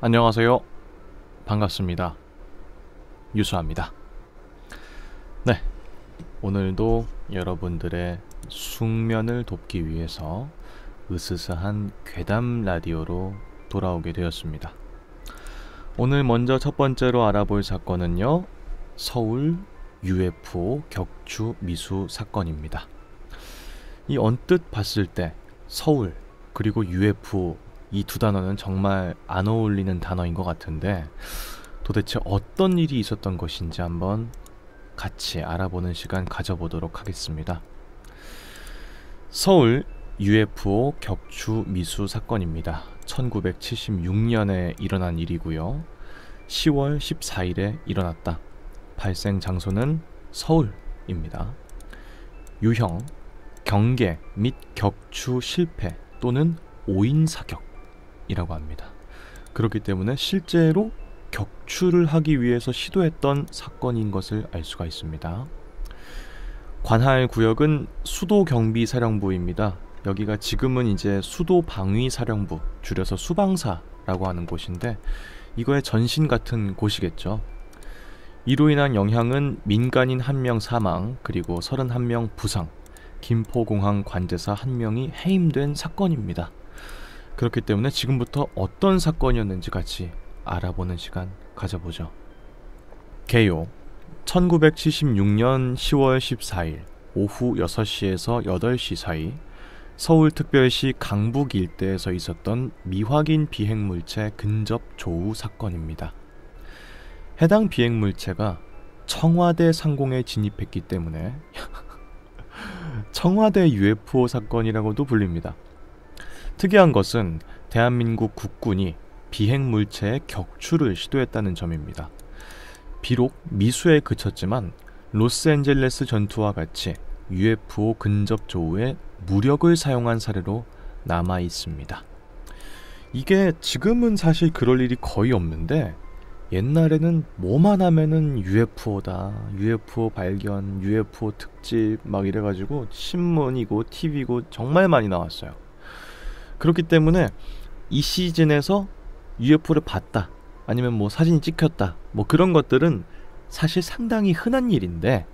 안녕하세요. 반갑습니다. 유수아입니다. 네, 오늘도 여러분들의 숙면을 돕기 위해서 으스스한 괴담 라디오로 돌아오게 되었습니다. 오늘 먼저 첫 번째로 알아볼 사건은요, 서울 UFO 격추 미수 사건입니다. 이 언뜻 봤을 때 서울 그리고 UFO 이 두 단어는 정말 안 어울리는 단어인 것 같은데, 도대체 어떤 일이 있었던 것인지 한번 같이 알아보는 시간 가져보도록 하겠습니다. 서울 UFO 격추 미수 사건입니다. 1976년에 일어난 일이고요. 10월 14일에 일어났다. 발생 장소는 서울입니다. 유형, 경계 및 격추 실패 또는 오인 사격이라고 합니다. 그렇기 때문에 실제로 격추를 하기 위해서 시도했던 사건인 것을 알 수가 있습니다. 관할 구역은 수도경비사령부입니다. 여기가 지금은 이제 수도방위사령부, 줄여서 수방사라고 하는 곳인데, 이거의 전신 같은 곳이겠죠. 이로 인한 영향은 민간인 1명 사망, 그리고 31명 부상, 김포공항 관제사 1명이 해임된 사건입니다. 그렇기 때문에 지금부터 어떤 사건이었는지 같이 알아보는 시간 가져보죠. 개요 1976년 10월 14일 오후 6시에서 8시 사이 서울특별시 강북 일대에서 있었던 미확인 비행물체 근접 조우 사건입니다. 해당 비행물체가 청와대 상공에 진입했기 때문에 청와대 UFO 사건이라고도 불립니다. 특이한 것은 대한민국 국군이 비행물체의 격추를 시도했다는 점입니다. 비록 미수에 그쳤지만 로스앤젤레스 전투와 같이 UFO 근접 조우에 무력을 사용한 사례로 남아 있습니다. 이게 지금은 사실 그럴 일이 거의 없는데, 옛날에는 뭐만 하면은 UFO다, UFO 발견, UFO 특집 막 이래가지고 신문이고 TV고 정말 많이 나왔어요. 그렇기 때문에 이 시즌에서 UFO를 봤다, 아니면 뭐 사진이 찍혔다, 뭐 그런 것들은 사실 상당히 흔한 일인데,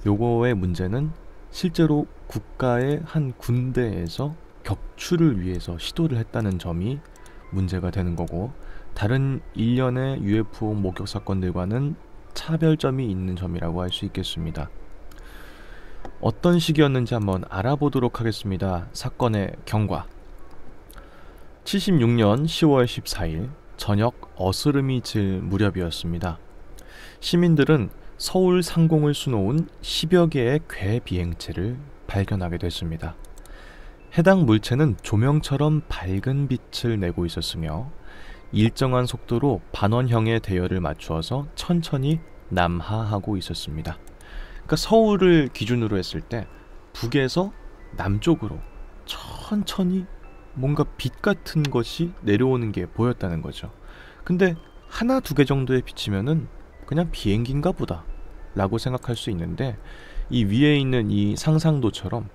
요거의 문제는 실제로 국가의 한 군대에서 격추를 위해서 시도를 했다는 점이 문제가 되는 거고, 다른 일련의 UFO 목격 사건들과는 차별점이 있는 점이라고 할 수 있겠습니다. 어떤 시기였는지 한번 알아보도록 하겠습니다. 사건의 경과. 76년 10월 14일 저녁 어스름이 질 무렵이었습니다. 시민들은 서울 상공을 수놓은 10여 개의 괴 비행체를 발견하게 됐습니다. 해당 물체는 조명처럼 밝은 빛을 내고 있었으며 일정한 속도로 반원형의 대열을 맞추어서 천천히 남하하고 있었습니다. 그러니까 서울을 기준으로 했을 때 북에서 남쪽으로 천천히 뭔가 빛 같은 것이 내려오는 게 보였다는 거죠. 근데 하나 두 개 정도의 빛이면은 그냥 비행기인가 보다 라고 생각할 수 있는데, 이 위에 있는 이 상상도처럼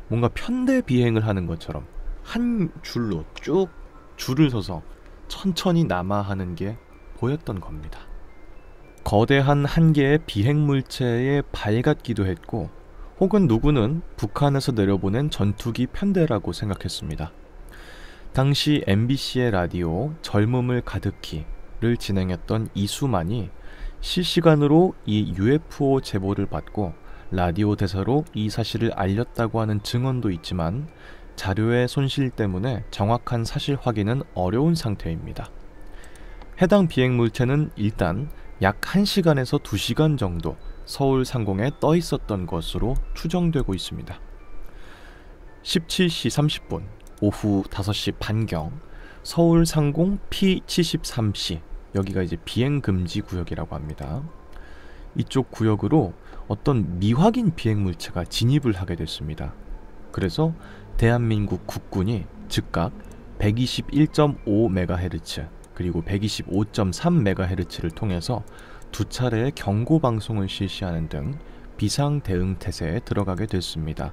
뭔가 편대 비행을 하는 것처럼 한 줄로 쭉 줄을 서서 천천히 남하하는 게 보였던 겁니다. 거대한 한 개의 비행물체에 밝았기도 했고, 혹은 누구는 북한에서 내려보낸 전투기 편대라고 생각했습니다. 당시 MBC의 라디오 젊음을 가득히를 진행했던 이수만이 실시간으로 이 UFO 제보를 받고 라디오 대사로 이 사실을 알렸다고 하는 증언도 있지만, 자료의 손실 때문에 정확한 사실 확인은 어려운 상태입니다. 해당 비행물체는 일단 약 1시간에서 2시간 정도 서울 상공에 떠 있었던 것으로 추정되고 있습니다. 17시 30분 오후 5시 반경 서울 상공 P73C, 여기가 이제 비행금지 구역이라고 합니다. 이쪽 구역으로 어떤 미확인 비행물체가 진입을 하게 됐습니다. 그래서 대한민국 국군이 즉각 121.5MHz 그리고 125.3MHz를 통해서 두 차례의 경고 방송을 실시하는 등 비상 대응 태세에 들어가게 됐습니다.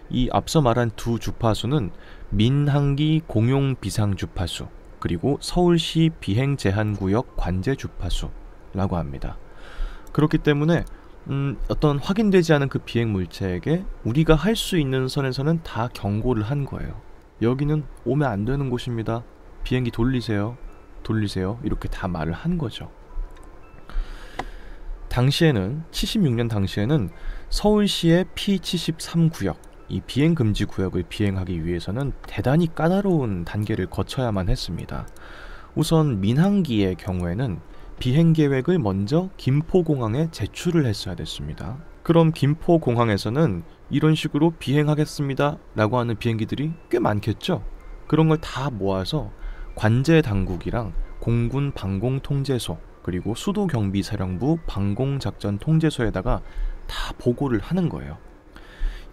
이 앞서 말한 두 주파수는 민항기 공용 비상 주파수, 그리고 서울시 비행제한구역 관제 주파수라고 합니다. 그렇기 때문에 어떤 확인되지 않은 그 비행 물체에게 우리가 할 수 있는 선에서는 다 경고를 한 거예요. 여기는 오면 안 되는 곳입니다. 비행기 돌리세요. 이렇게 다 말을 한 거죠. 당시에는 76년 당시에는 서울시의 P73구역, 이 비행금지 구역을 비행하기 위해서는 대단히 까다로운 단계를 거쳐야만 했습니다. 우선 민항기의 경우에는 비행 계획을 먼저 김포공항에 제출을 했어야 됐습니다. 그럼 김포공항에서는 이런 식으로 비행하겠습니다 라고 하는 비행기들이 꽤 많겠죠. 그런 걸 다 모아서 관제당국이랑 공군 방공통제소 그리고 수도경비사령부 방공작전통제소에다가 다 보고를 하는 거예요.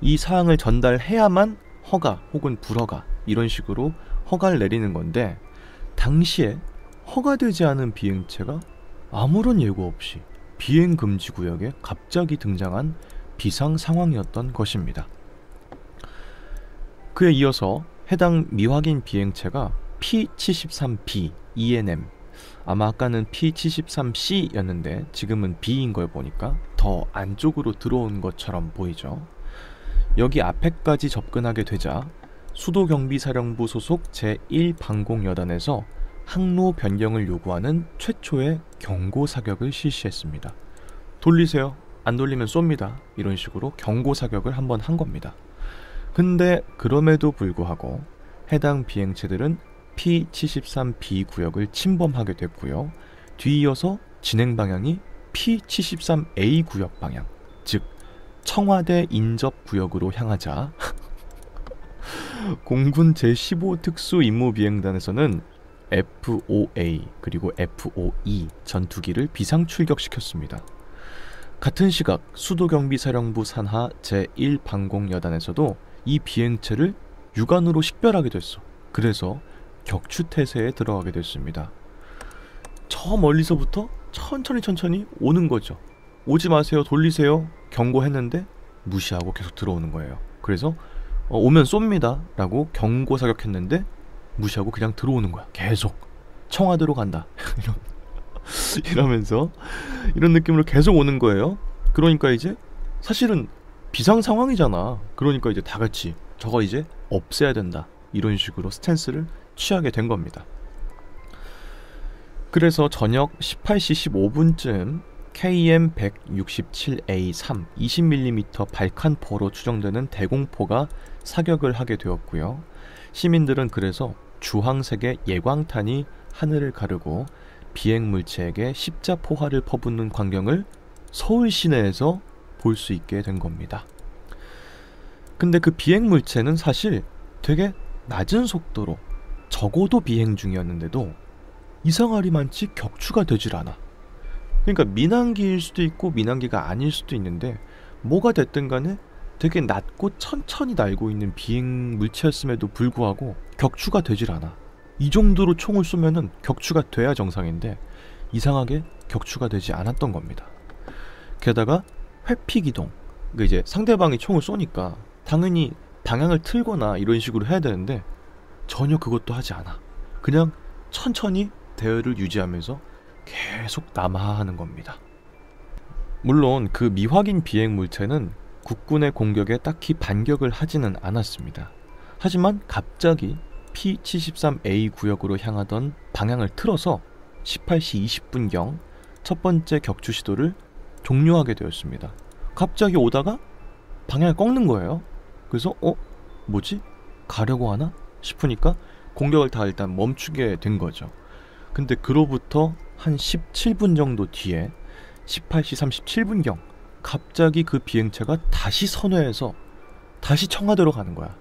이 사항을 전달해야만 허가 혹은 불허가 이런 식으로 허가를 내리는 건데, 당시에 허가되지 않은 비행체가 아무런 예고 없이 비행금지구역에 갑자기 등장한 비상 상황이었던 것입니다. 그에 이어서 해당 미확인 비행체가 P73B ENM, 아마 아까는 P73C였는데 지금은 B인 걸 보니까 더 안쪽으로 들어온 것처럼 보이죠. 여기 앞에까지 접근하게 되자 수도경비사령부 소속 제1방공여단에서 항로 변경을 요구하는 최초의 경고 사격을 실시했습니다. 돌리세요. 안 돌리면 쏩니다. 이런 식으로 경고 사격을 한번 한 겁니다. 근데 그럼에도 불구하고 해당 비행체들은 P73B 구역을 침범하게 됐고요. 뒤이어서 진행 방향이 P73A 구역 방향, 즉 청와대 인접 구역으로 향하자 공군 제15 특수임무비행단에서는 F-5A 그리고 F-5E 전투기를 비상 출격시켰습니다. 같은 시각 수도경비사령부 산하 제1방공여단에서도 이 비행체를 육안으로 식별하게 됐어. 그래서 격추태세에 들어가게 됐습니다. 저 멀리서부터 천천히 오는 거죠. 오지 마세요, 돌리세요 경고했는데 무시하고 계속 들어오는 거예요. 그래서 오면 쏩니다 라고 경고 사격했는데 무시하고 그냥 들어오는 거야. 계속 청와대로 간다 이러면서 이런 느낌으로 계속 오는 거예요. 그러니까 이제 사실은 비상 상황이잖아. 그러니까 이제 다 같이 저거 이제 없애야 된다, 이런 식으로 스탠스를 취하게 된 겁니다. 그래서 저녁 18시 15분쯤 KM-167A3 20mm 발칸포로 추정되는 대공포가 사격을 하게 되었고요. 시민들은 그래서 주황색의 예광탄이 하늘을 가르고 비행 물체에게 십자포화를 퍼붓는 광경을 서울 시내에서 볼 수 있게 된 겁니다. 근데 그 비행 물체는 사실 되게 낮은 속도로 적어도 비행 중이었는데도 이상하리만치 격추가 되질 않아. 그러니까 민항기일 수도 있고 민항기가 아닐 수도 있는데 뭐가 됐든 간에 되게 낮고 천천히 날고 있는 비행 물체였음에도 불구하고 격추가 되질 않아. 이 정도로 총을 쏘면은 격추가 돼야 정상인데 이상하게 격추가 되지 않았던 겁니다. 게다가 회피기동, 그러니까 이제 상대방이 총을 쏘니까 당연히 방향을 틀거나 이런 식으로 해야 되는데 전혀 그것도 하지 않아. 그냥 천천히 대열을 유지하면서 계속 남하하는 겁니다. 물론 그 미확인 비행 물체는 국군의 공격에 딱히 반격을 하지는 않았습니다. 하지만 갑자기 P73A 구역으로 향하던 방향을 틀어서 18시 20분경 첫 번째 격추 시도를 종료하게 되었습니다. 갑자기 오다가 방향을 꺾는 거예요. 그래서 뭐지? 가려고 하나? 싶으니까 공격을 다 일단 멈추게 된 거죠. 근데 그로부터 한 17분 정도 뒤에 18시 37분경 갑자기 그 비행체가 다시 선회해서 다시 청와대로 가는 거야.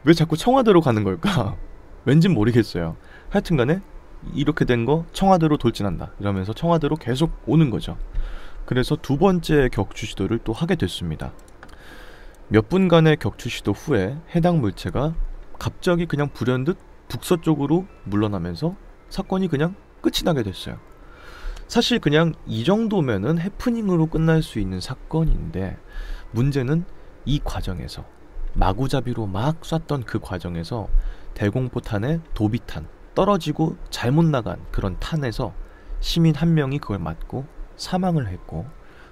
왜 자꾸 청와대로 가는 걸까? 왠진 모르겠어요. 하여튼간에 이렇게 된 거 청와대로 돌진한다 이러면서 청와대로 계속 오는 거죠. 그래서 두 번째 격추 시도를 또 하게 됐습니다. 몇 분간의 격추 시도 후에 해당 물체가 갑자기 그냥 불현듯 북서쪽으로 물러나면서 사건이 그냥 끝이 나게 됐어요. 사실 그냥 이 정도면은 해프닝으로 끝날 수 있는 사건인데, 문제는 이 과정에서 마구잡이로 막 쐈던 그 과정에서 대공포탄의 도비탄, 떨어지고 잘못 나간 그런 탄에서 시민 1명이 그걸 맞고 사망을 했고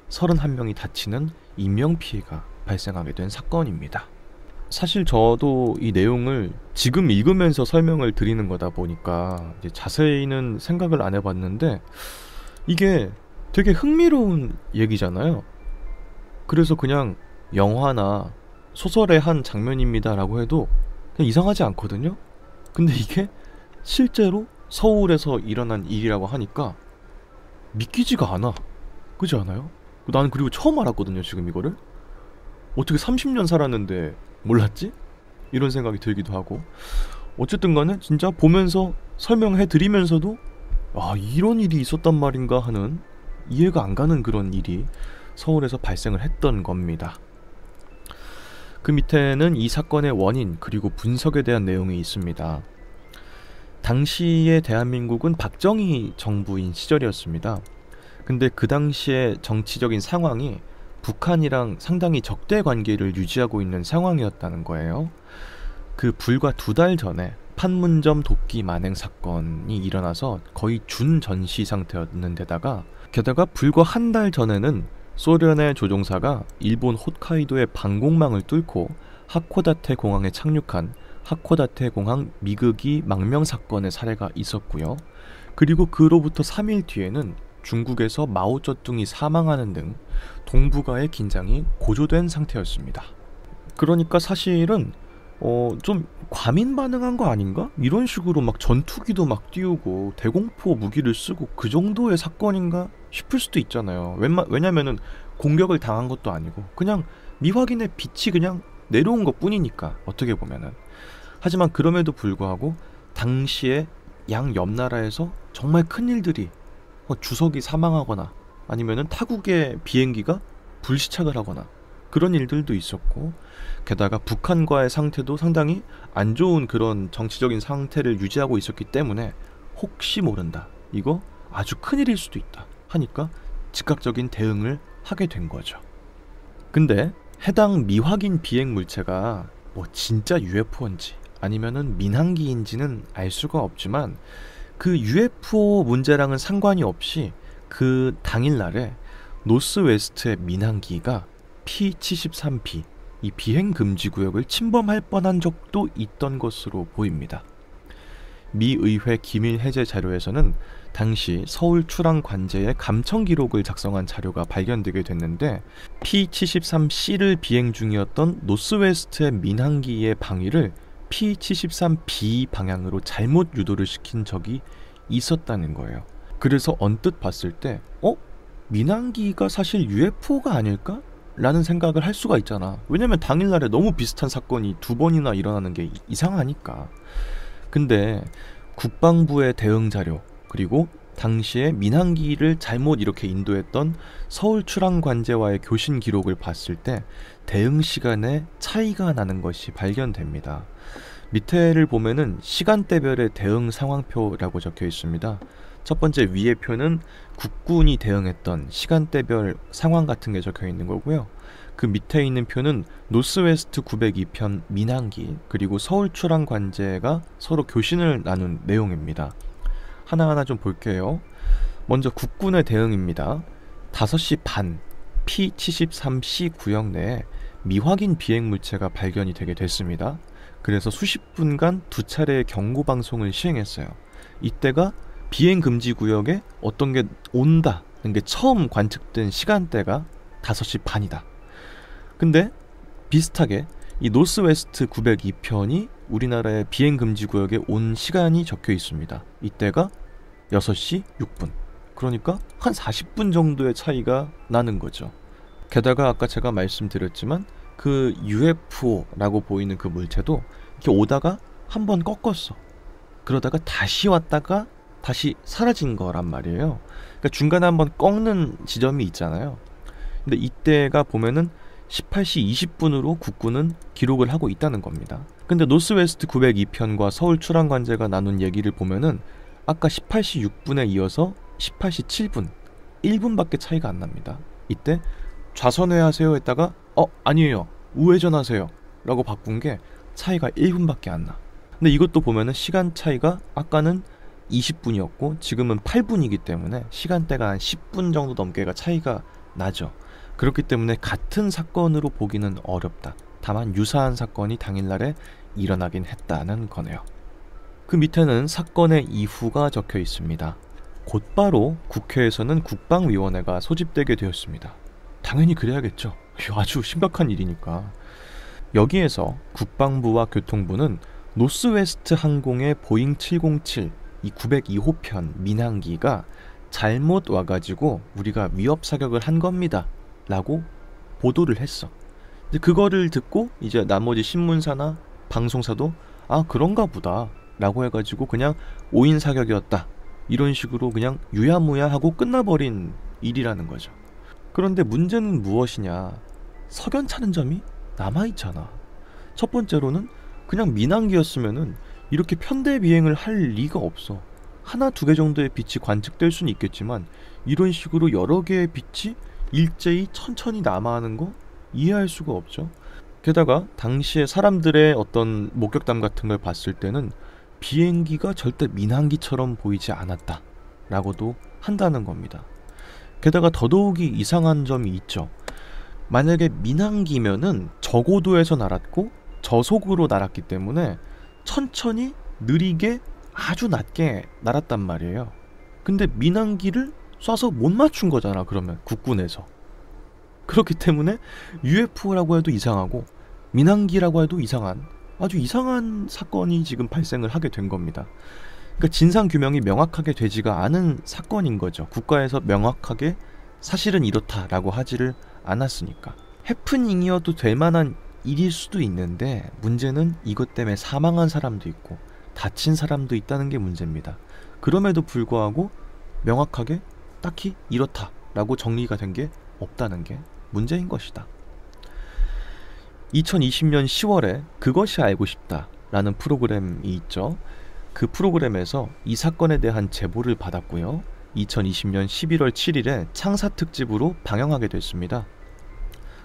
31명이 다치는 인명피해가 발생하게 된 사건입니다. 사실 저도 이 내용을 지금 읽으면서 설명을 드리는 거다 보니까 이제 자세히는 생각을 안 해봤는데 이게 되게 흥미로운 얘기잖아요. 그래서 그냥 영화나 소설의 한 장면입니다 라고 해도 그냥 이상하지 않거든요. 근데 이게 실제로 서울에서 일어난 일이라고 하니까 믿기지가 않아. 그렇지 않아요? 나는 그리고 처음 알았거든요, 지금 이거를. 어떻게 30년 살았는데 몰랐지? 이런 생각이 들기도 하고. 어쨌든 간에 진짜 보면서 설명해 드리면서도 이런 일이 있었단 말인가 하는 이해가 안 가는 그런 일이 서울에서 발생을 했던 겁니다. 그 밑에는 이 사건의 원인 그리고 분석에 대한 내용이 있습니다. 당시의 대한민국은 박정희 정부인 시절이었습니다. 근데 그 당시의 정치적인 상황이 북한이랑 상당히 적대 관계를 유지하고 있는 상황이었다는 거예요. 그 불과 2달 전에 판문점 도끼 만행 사건이 일어나서 거의 준전시 상태였는데다가 게다가 불과 1달 전에는 소련의 조종사가 일본 홋카이도의 방공망을 뚫고 하코다테 공항에 착륙한 하코다테 공항 미그기 망명 사건의 사례가 있었고요. 그리고 그로부터 3일 뒤에는 중국에서 마오쩌둥이 사망하는 등 동북아의 긴장이 고조된 상태였습니다. 그러니까 사실은 좀 과민 반응한 거 아닌가? 이런 식으로 막 전투기도 막 띄우고 대공포 무기를 쓰고 그 정도의 사건인가 싶을 수도 있잖아요. 왜냐면은 공격을 당한 것도 아니고 그냥 미확인의 빛이 그냥 내려온 것 뿐이니까 어떻게 보면은. 하지만 그럼에도 불구하고 당시에 양 옆 나라에서 정말 큰 일들이 주석이 사망하거나 아니면은 타국의 비행기가 불시착을 하거나 그런 일들도 있었고 게다가 북한과의 상태도 상당히 안 좋은 그런 정치적인 상태를 유지하고 있었기 때문에 혹시 모른다. 이거 아주 큰일일 수도 있다. 하니까 즉각적인 대응을 하게 된 거죠. 근데 해당 미확인 비행 물체가 뭐 진짜 UFO인지 아니면은 민항기인지는 알 수가 없지만 그 UFO 문제랑은 상관이 없이 그 당일날에 노스웨스트의 민항기가 P-73B 이 비행 금지 구역을 침범할 뻔한 적도 있던 것으로 보입니다. 미 의회 기밀 해제 자료에서는 당시 서울 출항 관제의 감청 기록을 작성한 자료가 발견되게 됐는데 P-73C를 비행 중이었던 노스웨스트의 민항기의 방위를 P-73B 방향으로 잘못 유도를 시킨 적이 있었다는 거예요. 그래서 언뜻 봤을 때 민항기가 사실 UFO가 아닐까? 라는 생각을 할 수가 있잖아. 왜냐면 당일날에 너무 비슷한 사건이 2번이나 일어나는 게 이상하니까. 근데 국방부의 대응 자료 그리고 당시에 민항기를 잘못 이렇게 인도했던 서울 출항 관제와의 교신 기록을 봤을 때 대응 시간에 차이가 나는 것이 발견됩니다. 밑에를 보면은 시간대별의 대응 상황표라고 적혀 있습니다. 첫 번째 위의 표는 국군이 대응했던 시간대별 상황 같은 게 적혀 있는 거고요. 그 밑에 있는 표는 노스웨스트 902편 민항기 그리고 서울 출항 관제가 서로 교신을 나눈 내용입니다. 하나하나 좀 볼게요. 먼저 국군의 대응입니다. 5시 반 P-73C 구역 내에 미확인 비행 물체가 발견이 되게 됐습니다. 그래서 수십 분간 2차례의 경고 방송을 시행했어요. 이때가 비행 금지 구역에 어떤 게 온다는 게 처음 관측된 시간대가 5시 반이다. 근데 비슷하게 이 노스웨스트 902편이 우리나라의 비행 금지 구역에 온 시간이 적혀 있습니다. 이때가 6시 6분. 그러니까 한 40분 정도의 차이가 나는 거죠. 게다가 아까 제가 말씀드렸지만 그 UFO라고 보이는 그 물체도 이렇게 오다가 한번 꺾었어. 그러다가 다시 왔다가 다시 사라진 거란 말이에요. 그러니까 중간에 한번 꺾는 지점이 있잖아요. 근데 이때가 보면은 18시 20분으로 국군은 기록을 하고 있다는 겁니다. 근데 노스웨스트 902편과 서울 출항 관제가 나눈 얘기를 보면은 아까 18시 6분에 이어서 18시 7분 1분밖에 차이가 안 납니다. 이때 좌선회하세요 했다가 아니에요 우회전하세요 라고 바꾼 게 차이가 1분밖에 안 나. 근데 이것도 보면은 시간 차이가 아까는 20분이었고 지금은 8분이기 때문에 시간대가 한 10분 정도 넘게가 차이가 나죠. 그렇기 때문에 같은 사건으로 보기는 어렵다. 다만 유사한 사건이 당일날에 일어나긴 했다는 거네요. 그 밑에는 사건의 이후가 적혀 있습니다. 곧바로 국회에서는 국방위원회가 소집되게 되었습니다. 당연히 그래야겠죠. 아주 심각한 일이니까. 여기에서 국방부와 교통부는 노스웨스트 항공의 보잉 707 이 902호편 민항기가 잘못 와가지고 우리가 위협 사격을 한 겁니다 라고 보도를 했어. 이제 그거를 듣고 이제 나머지 신문사나 방송사도 아 그런가 보다 라고 해가지고 그냥 오인 사격이었다 이런 식으로 그냥 유야무야 하고 끝나버린 일이라는 거죠. 그런데 문제는 무엇이냐, 석연찮은 점이 남아있잖아. 첫 번째로는 그냥 민항기였으면은 이렇게 편대 비행을 할 리가 없어. 하나 두 개 정도의 빛이 관측될 수는 있겠지만 이런 식으로 여러 개의 빛이 일제히 천천히 남아하는 거 이해할 수가 없죠. 게다가 당시에 사람들의 어떤 목격담 같은 걸 봤을 때는 비행기가 절대 민항기처럼 보이지 않았다 라고도 한다는 겁니다. 게다가 더더욱이 이상한 점이 있죠. 만약에 민항기면은 저고도에서 날았고 저속으로 날았기 때문에 천천히 느리게 아주 낮게 날았단 말이에요. 근데 민항기를 쏴서 못 맞춘 거잖아. 그러면 국군에서. 그렇기 때문에 UFO라고 해도 이상하고 민항기라고 해도 이상한 아주 이상한 사건이 지금 발생을 하게 된 겁니다. 그러니까 진상규명이 명확하게 되지가 않은 사건인 거죠. 국가에서 명확하게 사실은 이렇다라고 하지를 않았으니까. 해프닝이어도 될 만한 일일 수도 있는데 문제는 이것 때문에 사망한 사람도 있고 다친 사람도 있다는 게 문제입니다. 그럼에도 불구하고 명확하게 딱히 이렇다라고 정리가 된 게 없다는 게 문제인 것이다. 2020년 10월에 그것이 알고 싶다라는 프로그램이 있죠. 그 프로그램에서 이 사건에 대한 제보를 받았고요. 2020년 11월 7일에 창사특집으로 방영하게 됐습니다.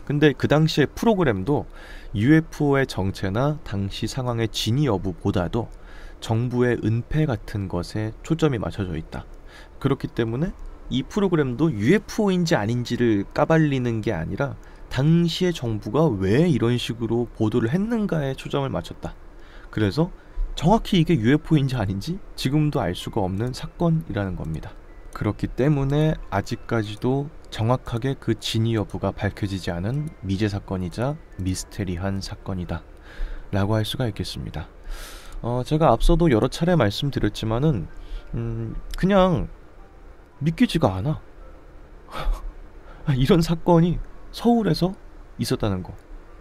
근데 그 당시의 프로그램도 UFO의 정체나 당시 상황의 진위 여부보다도 정부의 은폐 같은 것에 초점이 맞춰져 있다. 그렇기 때문에 이 프로그램도 UFO인지 아닌지를 까발리는 게 아니라 당시의 정부가 왜 이런 식으로 보도를 했는가에 초점을 맞췄다. 그래서 정확히 이게 UFO인지 아닌지 지금도 알 수가 없는 사건이라는 겁니다. 그렇기 때문에 아직까지도 정확하게 그 진위 여부가 밝혀지지 않은 미제 사건이자 미스테리한 사건이다 라고 할 수가 있겠습니다. 제가 앞서도 여러 차례 말씀드렸지만은 그냥 믿기지가 않아. 이런 사건이 서울에서 있었다는 거.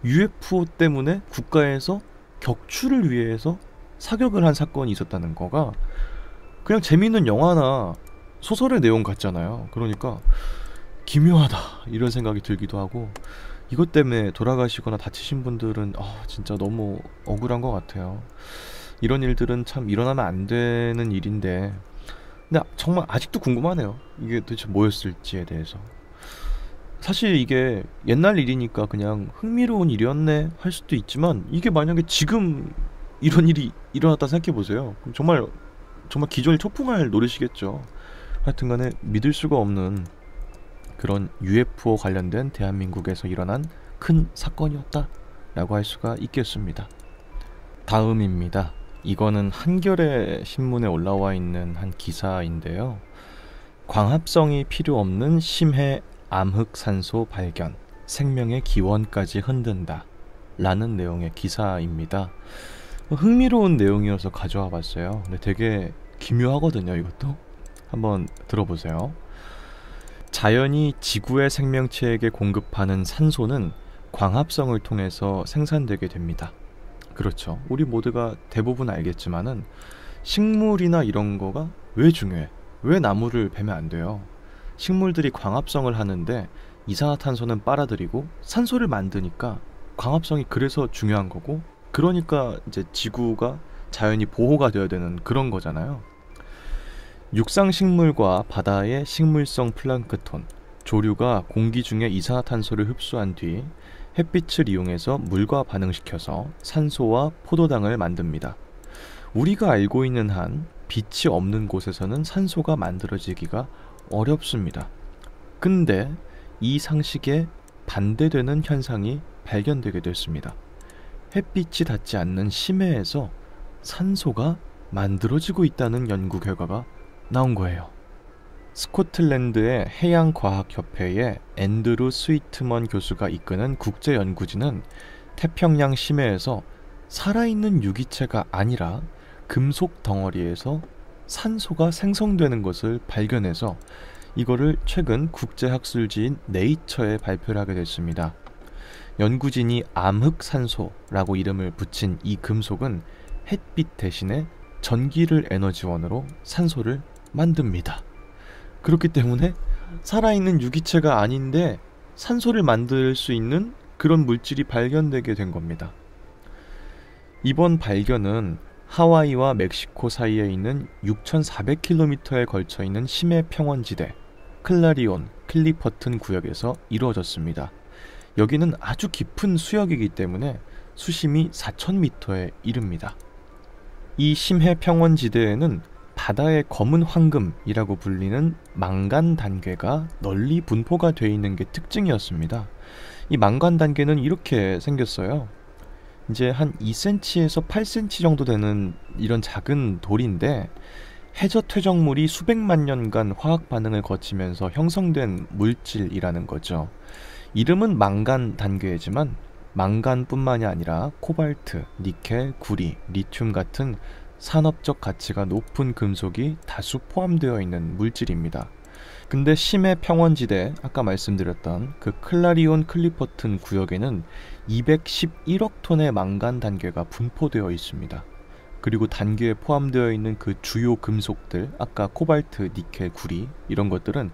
UFO 때문에 국가에서 격추를 위해서 사격을 한 사건이 있었다는 거가 그냥 재미있는 영화나 소설의 내용 같잖아요. 그러니까 기묘하다 이런 생각이 들기도 하고, 이것 때문에 돌아가시거나 다치신 분들은 진짜 너무 억울한 것 같아요. 이런 일들은 참 일어나면 안 되는 일인데, 근데 정말 아직도 궁금하네요. 이게 도대체 뭐였을지에 대해서. 사실 이게 옛날 일이니까 그냥 흥미로운 일이었네 할 수도 있지만, 이게 만약에 지금 이런 일이 일어났다 생각해보세요. 그럼 정말 기존을 초풍할 노릇이겠죠. 하여튼간에 믿을 수가 없는 그런 UFO 관련된 대한민국에서 일어난 큰 사건이었다 라고 할 수가 있겠습니다. 다음입니다. 이거는 한겨레 신문에 올라와 있는 한 기사인데요. 광합성이 필요 없는 심해 암흑산소 발견, 생명의 기원까지 흔든다 라는 내용의 기사입니다. 흥미로운 내용이어서 가져와 봤어요. 근데 되게 기묘하거든요. 이것도 한번 들어보세요. 자연이 지구의 생명체에게 공급하는 산소는 광합성을 통해서 생산되게 됩니다. 그렇죠. 우리 모두가 대부분 알겠지만은 식물이나 이런 거가 왜 중요해? 왜 나무를 베면 안 돼요? 식물들이 광합성을 하는데 이산화탄소는 빨아들이고 산소를 만드니까 광합성이 그래서 중요한 거고, 그러니까 이제 지구가 자연이 보호가 되어야 되는 그런 거잖아요. 육상 식물과 바다의 식물성 플랑크톤, 조류가 공기 중에 이산화탄소를 흡수한 뒤 햇빛을 이용해서 물과 반응시켜서 산소와 포도당을 만듭니다. 우리가 알고 있는 한 빛이 없는 곳에서는 산소가 만들어지기가 어렵습니다. 근데 이 상식에 반대되는 현상이 발견되게 됐습니다. 햇빛이 닿지 않는 심해에서 산소가 만들어지고 있다는 연구 결과가 나온 거예요. 스코틀랜드의 해양과학협회의 앤드루 스위트먼 교수가 이끄는 국제연구진은 태평양 심해에서 살아있는 유기체가 아니라 금속 덩어리에서 산소가 생성되는 것을 발견해서 이거를 최근 국제학술지인 네이처에 발표를 하게 됐습니다. 연구진이 암흑산소라고 이름을 붙인 이 금속은 햇빛 대신에 전기를 에너지원으로 산소를 만듭니다. 그렇기 때문에 살아있는 유기체가 아닌데 산소를 만들 수 있는 그런 물질이 발견되게 된 겁니다. 이번 발견은 하와이와 멕시코 사이에 있는 6,400km에 걸쳐 있는 심해 평원지대 클라리온 클리퍼튼 구역에서 이루어졌습니다. 여기는 아주 깊은 수역이기 때문에 수심이 4,000m에 이릅니다. 이 심해 평원지대에는 바다의 검은 황금이라고 불리는 망간 단계가 널리 분포가 되어 있는 게 특징이었습니다. 이 망간 단계는 이렇게 생겼어요. 이제 한 2cm에서 8cm 정도 되는 이런 작은 돌인데 해저 퇴적물이 수백만 년간 화학 반응을 거치면서 형성된 물질이라는 거죠. 이름은 망간 단계이지만 망간뿐만이 아니라 코발트, 니켈, 구리, 리튬 같은 산업적 가치가 높은 금속이 다수 포함되어 있는 물질입니다. 근데 심해 평원지대, 아까 말씀드렸던 그 클라리온 클리퍼튼 구역에는 211억 톤의 망간 단계가 분포되어 있습니다. 그리고 단계에 포함되어 있는 그 주요 금속들, 아까 코발트, 니켈, 구리 이런 것들은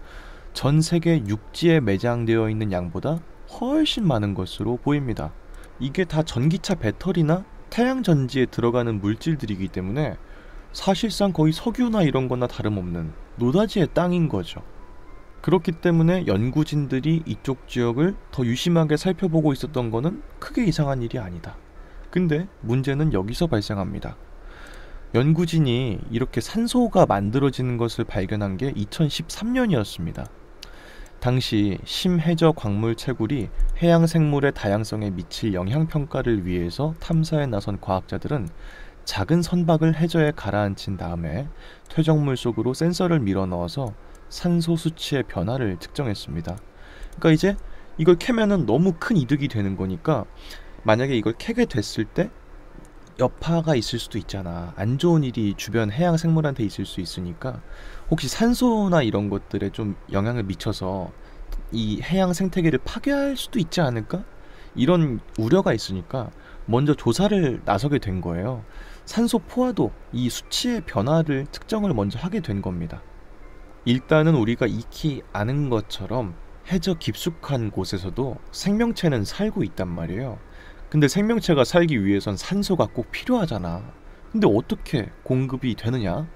전 세계 육지에 매장되어 있는 양보다 훨씬 많은 것으로 보입니다. 이게 다 전기차 배터리나 태양 전지에 들어가는 물질들이기 때문에 사실상 거의 석유나 이런 거나 다름없는 노다지의 땅인 거죠. 그렇기 때문에 연구진들이 이쪽 지역을 더 유심하게 살펴보고 있었던 거는 크게 이상한 일이 아니다. 근데 문제는 여기서 발생합니다. 연구진이 이렇게 산소가 만들어지는 것을 발견한 게 2013년이었습니다. 당시 심해저 광물 채굴이 해양 생물의 다양성에 미칠 영향 평가를 위해서 탐사에 나선 과학자들은 작은 선박을 해저에 가라앉힌 다음에 퇴적물 속으로 센서를 밀어 넣어서 산소 수치의 변화를 측정했습니다. 그러니까 이제 이걸 캐면은 너무 큰 이득이 되는 거니까 만약에 이걸 캐게 됐을 때 여파가 있을 수도 있잖아. 안 좋은 일이 주변 해양 생물한테 있을 수 있으니까 혹시 산소나 이런 것들에 좀 영향을 미쳐서 이 해양 생태계를 파괴할 수도 있지 않을까? 이런 우려가 있으니까 먼저 조사를 나서게 된 거예요. 산소 포화도, 이 수치의 변화를 측정을 먼저 하게 된 겁니다. 일단은 우리가 익히 아는 것처럼 해저 깊숙한 곳에서도 생명체는 살고 있단 말이에요. 근데 생명체가 살기 위해선 산소가 꼭 필요하잖아. 근데 어떻게 공급이 되느냐?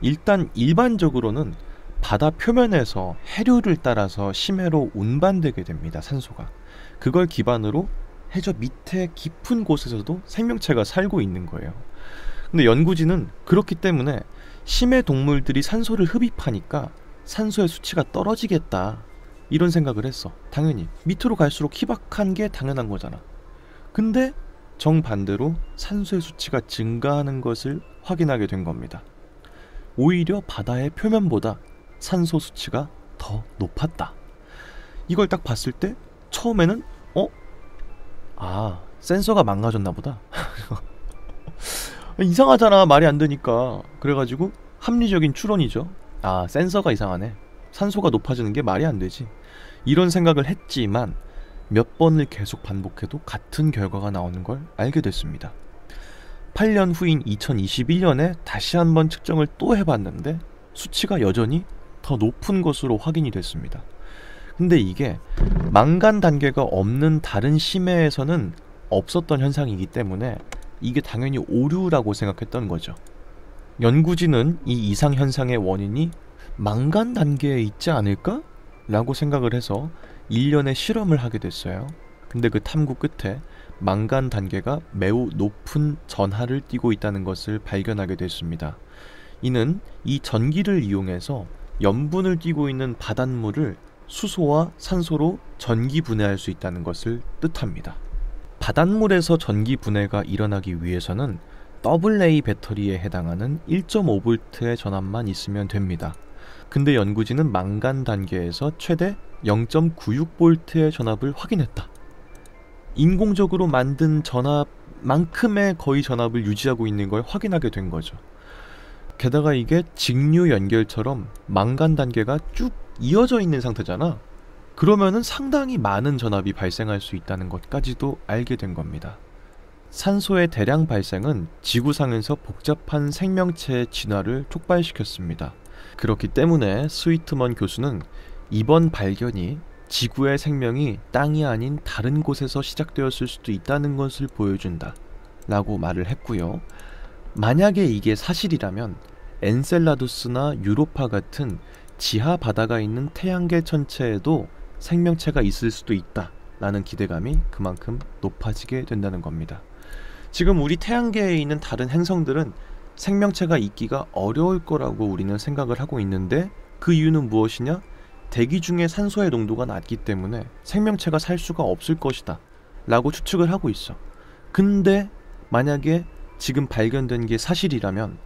일단 일반적으로는 바다 표면에서 해류를 따라서 심해로 운반되게 됩니다. 산소가. 그걸 기반으로 해저 밑에 깊은 곳에서도 생명체가 살고 있는 거예요. 근데 연구진은 그렇기 때문에 심해 동물들이 산소를 흡입하니까 산소의 수치가 떨어지겠다, 이런 생각을 했어. 당연히 밑으로 갈수록 희박한 게 당연한 거잖아. 근데 정반대로 산소의 수치가 증가하는 것을 확인하게 된 겁니다. 오히려 바다의 표면보다 산소 수치가 더 높았다. 이걸 딱 봤을 때 처음에는 센서가 망가졌나 보다. 이상하잖아, 말이 안 되니까. 그래가지고 합리적인 추론이죠. 센서가 이상하네, 산소가 높아지는 게 말이 안 되지, 이런 생각을 했지만 몇 번을 계속 반복해도 같은 결과가 나오는 걸 알게 됐습니다. 8년 후인 2021년에 다시 한번 측정을 또 해봤는데 수치가 여전히 더 높은 것으로 확인이 됐습니다. 근데 이게 망간 단계가 없는 다른 심해에서는 없었던 현상이기 때문에 이게 당연히 오류라고 생각했던 거죠. 연구진은 이 이상 현상의 원인이 망간 단계에 있지 않을까? 라고 생각을 해서 일련의 실험을 하게 됐어요. 근데 그 탐구 끝에 망간 단계가 매우 높은 전하를 띠고 있다는 것을 발견하게 됐습니다. 이는 이 전기를 이용해서 염분을 띠고 있는 바닷물을 수소와 산소로 전기 분해할 수 있다는 것을 뜻합니다. 바닷물에서 전기 분해가 일어나기 위해서는 AA 배터리에 해당하는 1.5V의 전압만 있으면 됩니다. 근데 연구진은 망간 단계에서 최대 0.96V의 전압을 확인했다. 인공적으로 만든 전압만큼의 거의 전압을 유지하고 있는 걸 확인하게 된 거죠. 게다가 이게 직류 연결처럼 망간 단계가 쭉 이어져 있는 상태잖아. 그러면은 상당히 많은 전압이 발생할 수 있다는 것까지도 알게 된 겁니다. 산소의 대량 발생은 지구상에서 복잡한 생명체의 진화를 촉발시켰습니다. 그렇기 때문에 스위트먼 교수는 이번 발견이 지구의 생명이 땅이 아닌 다른 곳에서 시작되었을 수도 있다는 것을 보여준다 라고 말을 했고요. 만약에 이게 사실이라면 엔셀라두스나 유로파 같은 지하 바다가 있는 태양계 전체에도 생명체가 있을 수도 있다 라는 기대감이 그만큼 높아지게 된다는 겁니다. 지금 우리 태양계에 있는 다른 행성들은 생명체가 있기가 어려울 거라고 우리는 생각을 하고 있는데, 그 이유는 무엇이냐? 대기 중에 산소의 농도가 낮기 때문에 생명체가 살 수가 없을 것이다 라고 추측을 하고 있어. 근데 만약에 지금 발견된 게 사실이라면,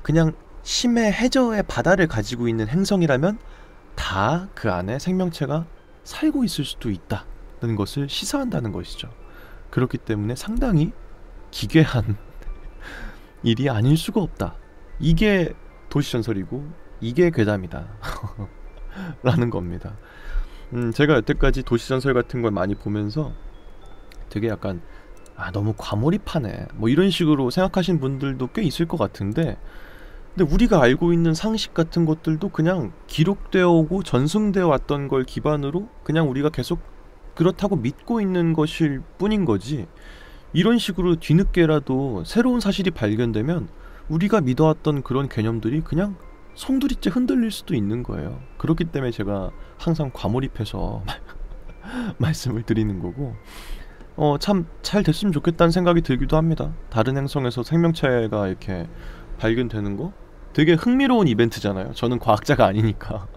그냥 심해 해저의 바다를 가지고 있는 행성이라면 다 그 안에 생명체가 살고 있을 수도 있다는 것을 시사한다는 것이죠. 그렇기 때문에 상당히 기괴한 일이 아닐 수가 없다. 이게 도시전설이고 이게 괴담이다 라는 겁니다. 제가 여태까지 도시전설 같은 걸 많이 보면서 되게 약간 너무 과몰입하네 뭐 이런 식으로 생각하신 분들도 꽤 있을 것 같은데, 근데 우리가 알고 있는 상식 같은 것들도 그냥 기록되어 오고 전승되어 왔던 걸 기반으로 그냥 우리가 계속 그렇다고 믿고 있는 것일 뿐인 거지, 이런 식으로 뒤늦게라도 새로운 사실이 발견되면 우리가 믿어왔던 그런 개념들이 그냥 송두리째 흔들릴 수도 있는 거예요. 그렇기 때문에 제가 항상 과몰입해서 말씀을 드리는 거고, 참 잘 됐으면 좋겠다는 생각이 들기도 합니다. 다른 행성에서 생명체가 이렇게 발견되는 거 되게 흥미로운 이벤트잖아요. 저는 과학자가 아니니까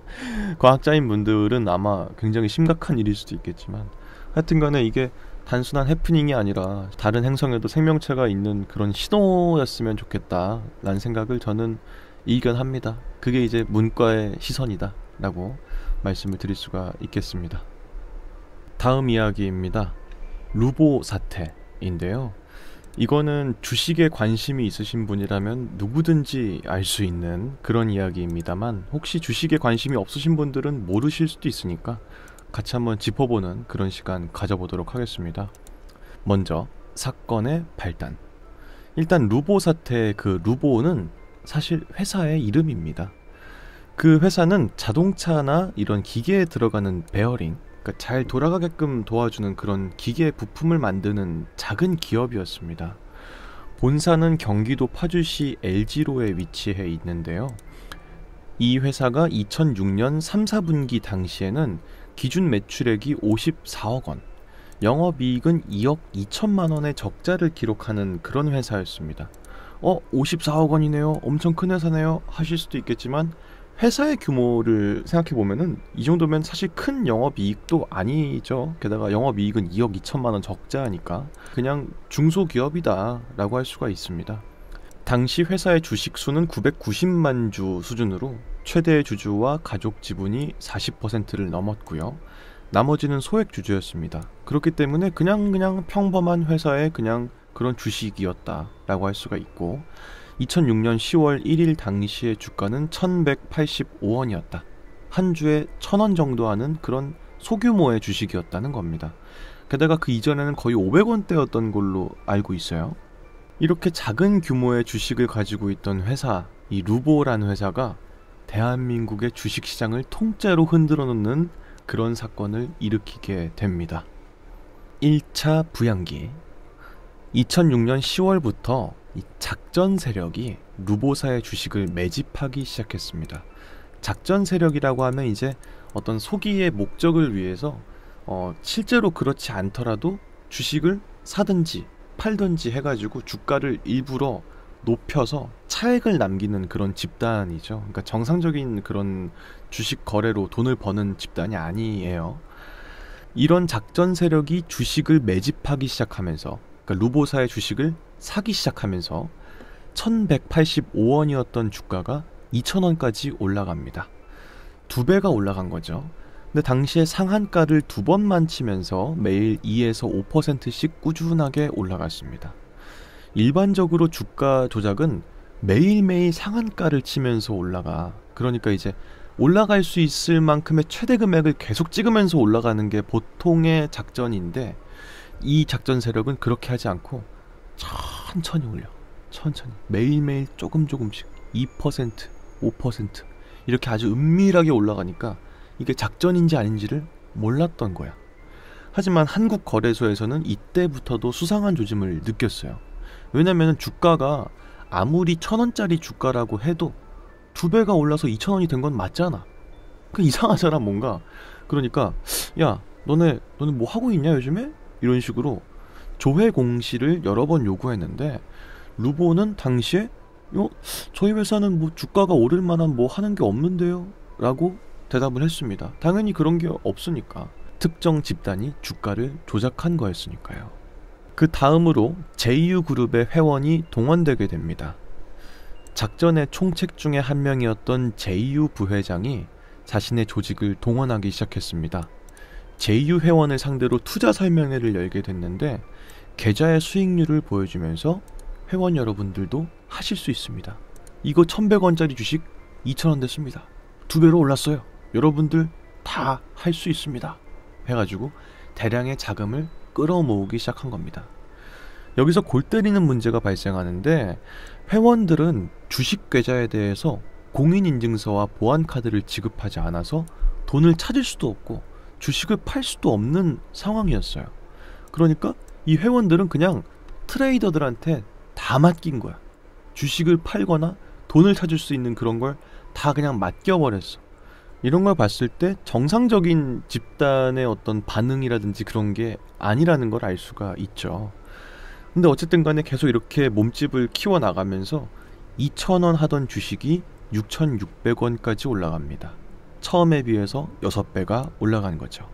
과학자인 분들은 아마 굉장히 심각한 일일 수도 있겠지만, 하여튼간에 이게 단순한 해프닝이 아니라 다른 행성에도 생명체가 있는 그런 신호였으면 좋겠다 라는 생각을 저는 이견합니다. 그게 이제 문과의 시선이다 라고 말씀을 드릴 수가 있겠습니다. 다음 이야기입니다. 루보 사태인데요. 이거는 주식에 관심이 있으신 분이라면 누구든지 알 수 있는 그런 이야기입니다만, 혹시 주식에 관심이 없으신 분들은 모르실 수도 있으니까 같이 한번 짚어보는 그런 시간 가져보도록 하겠습니다. 먼저 사건의 발단. 일단 루보 사태의 그 루보는 사실 회사의 이름입니다. 그 회사는 자동차나 이런 기계에 들어가는 베어링, 그러니까 잘 돌아가게끔 도와주는 그런 기계 부품을 만드는 작은 기업이었습니다. 본사는 경기도 파주시 LG로에 위치해 있는데요. 이 회사가 2006년 3, 4분기 당시에는 기준 매출액이 54억 원, 영업이익은 2억 2천만 원의 적자를 기록하는 그런 회사였습니다. 54억 원이네요. 엄청 큰 회사네요. 하실 수도 있겠지만, 회사의 규모를 생각해보면은 이 정도면 사실 큰 영업이익도 아니죠. 게다가 영업이익은 2억 2천만 원 적자니까 그냥 중소기업이다 라고 할 수가 있습니다. 당시 회사의 주식수는 990만 주 수준으로 최대 주주와 가족 지분이 40%를 넘었고요. 나머지는 소액 주주였습니다. 그렇기 때문에 그냥 평범한 회사의 그냥 그런 주식이었다 라고 할 수가 있고, 2006년 10월 1일 당시의 주가는 1185원이었다. 한 주에 1000원 정도 하는 그런 소규모의 주식이었다는 겁니다. 게다가 그 이전에는 거의 500원대였던 걸로 알고 있어요. 이렇게 작은 규모의 주식을 가지고 있던 회사, 이 루보라는 회사가 대한민국의 주식시장을 통째로 흔들어 놓는 그런 사건을 일으키게 됩니다. 1차 부양기. 2006년 10월부터 이 작전 세력이 루보사의 주식을 매집하기 시작했습니다. 작전 세력이라고 하면 이제 어떤 소기의 목적을 위해서 실제로 그렇지 않더라도 주식을 사든지 팔든지 해가지고 주가를 일부러 높여서 차익을 남기는 그런 집단이죠. 그러니까 정상적인 그런 주식 거래로 돈을 버는 집단이 아니에요. 이런 작전 세력이 주식을 매집하기 시작하면서, 그러니까 루보사의 주식을 사기 시작하면서 1185원이었던 주가가 2000원까지 올라갑니다. 2배가 올라간 거죠. 근데 당시에 상한가를 2번만 치면서 매일 2에서 5%씩 꾸준하게 올라갔습니다. 일반적으로 주가 조작은 매일매일 상한가를 치면서 올라가. 그러니까 이제 올라갈 수 있을 만큼의 최대 금액을 계속 찍으면서 올라가는 게 보통의 작전인데, 이 작전 세력은 그렇게 하지 않고 천천히 올려. 천천히 매일매일 조금씩 2%, 5% 이렇게 아주 은밀하게 올라가니까 이게 작전인지 아닌지를 몰랐던 거야. 하지만 한국 거래소에서는 이때부터도 수상한 조짐을 느꼈어요. 왜냐면 주가가 아무리 1000원짜리 주가라고 해도 2배가 올라서 2000원이 된 건 맞잖아. 그 이상하잖아 뭔가. 그러니까 야 너네 뭐 하고 있냐 요즘에? 이런 식으로 조회 공시를 여러 번 요구했는데, 루보는 당시에 저희 회사는 뭐 주가가 오를 만한 뭐 하는 게 없는데요? 라고 대답을 했습니다. 당연히 그런 게 없으니까. 특정 집단이 주가를 조작한 거였으니까요. 그 다음으로 JU그룹의 회원이 동원되게 됩니다. 작전의 총책 중에 한 명이었던 JU 부회장이 자신의 조직을 동원하기 시작했습니다. JU 회원을 상대로 투자 설명회를 열게 됐는데, 계좌의 수익률을 보여주면서 회원 여러분들도 하실 수 있습니다. 이거 1100원짜리 주식 2000원 됐습니다. 2배로 올랐어요. 여러분들 다 할 수 있습니다. 해가지고 대량의 자금을 끌어모으기 시작한 겁니다. 여기서 골 때리는 문제가 발생하는데, 회원들은 주식 계좌에 대해서 공인인증서와 보안카드를 지급하지 않아서 돈을 찾을 수도 없고 주식을 팔 수도 없는 상황이었어요. 그러니까 이 회원들은 그냥 트레이더들한테 다 맡긴 거야. 주식을 팔거나 돈을 찾을 수 있는 그런 걸 다 그냥 맡겨버렸어. 이런 걸 봤을 때 정상적인 집단의 어떤 반응이라든지 그런 게 아니라는 걸 알 수가 있죠. 근데 어쨌든 간에 계속 이렇게 몸집을 키워나가면서 2,000원 하던 주식이 6,600원까지 올라갑니다. 처음에 비해서 6배가 올라간 거죠.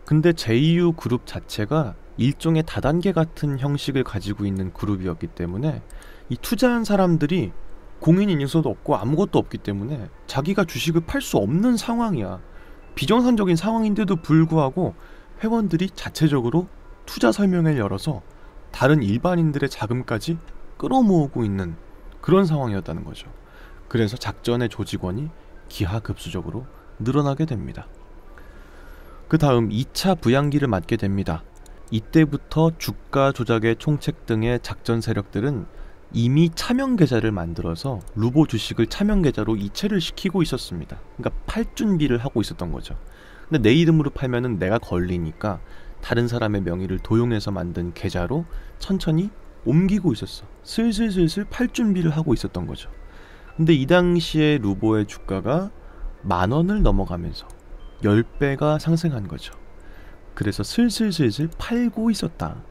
근데 JU그룹 자체가 일종의 다단계 같은 형식을 가지고 있는 그룹이었기 때문에 이 투자한 사람들이 공인인증서도 없고 아무것도 없기 때문에 자기가 주식을 팔 수 없는 상황이야. 비정상적인 상황인데도 불구하고 회원들이 자체적으로 투자 설명회를 열어서 다른 일반인들의 자금까지 끌어모으고 있는 그런 상황이었다는 거죠. 그래서 작전의 조직원이 기하급수적으로 늘어나게 됩니다. 그 다음 2차 부양기를 맞게 됩니다. 이때부터 주가 조작의 총책 등의 작전 세력들은 이미 차명 계좌를 만들어서 루보 주식을 차명 계좌로 이체를 시키고 있었습니다. 그러니까 팔 준비를 하고 있었던 거죠. 근데 내 이름으로 팔면은 내가 걸리니까 다른 사람의 명의를 도용해서 만든 계좌로 천천히 옮기고 있었어. 슬슬 팔 준비를 하고 있었던 거죠. 근데 이 당시에 루보의 주가가 10,000원을 넘어가면서 10배가 상승한 거죠. 그래서 슬슬 팔고 있었다.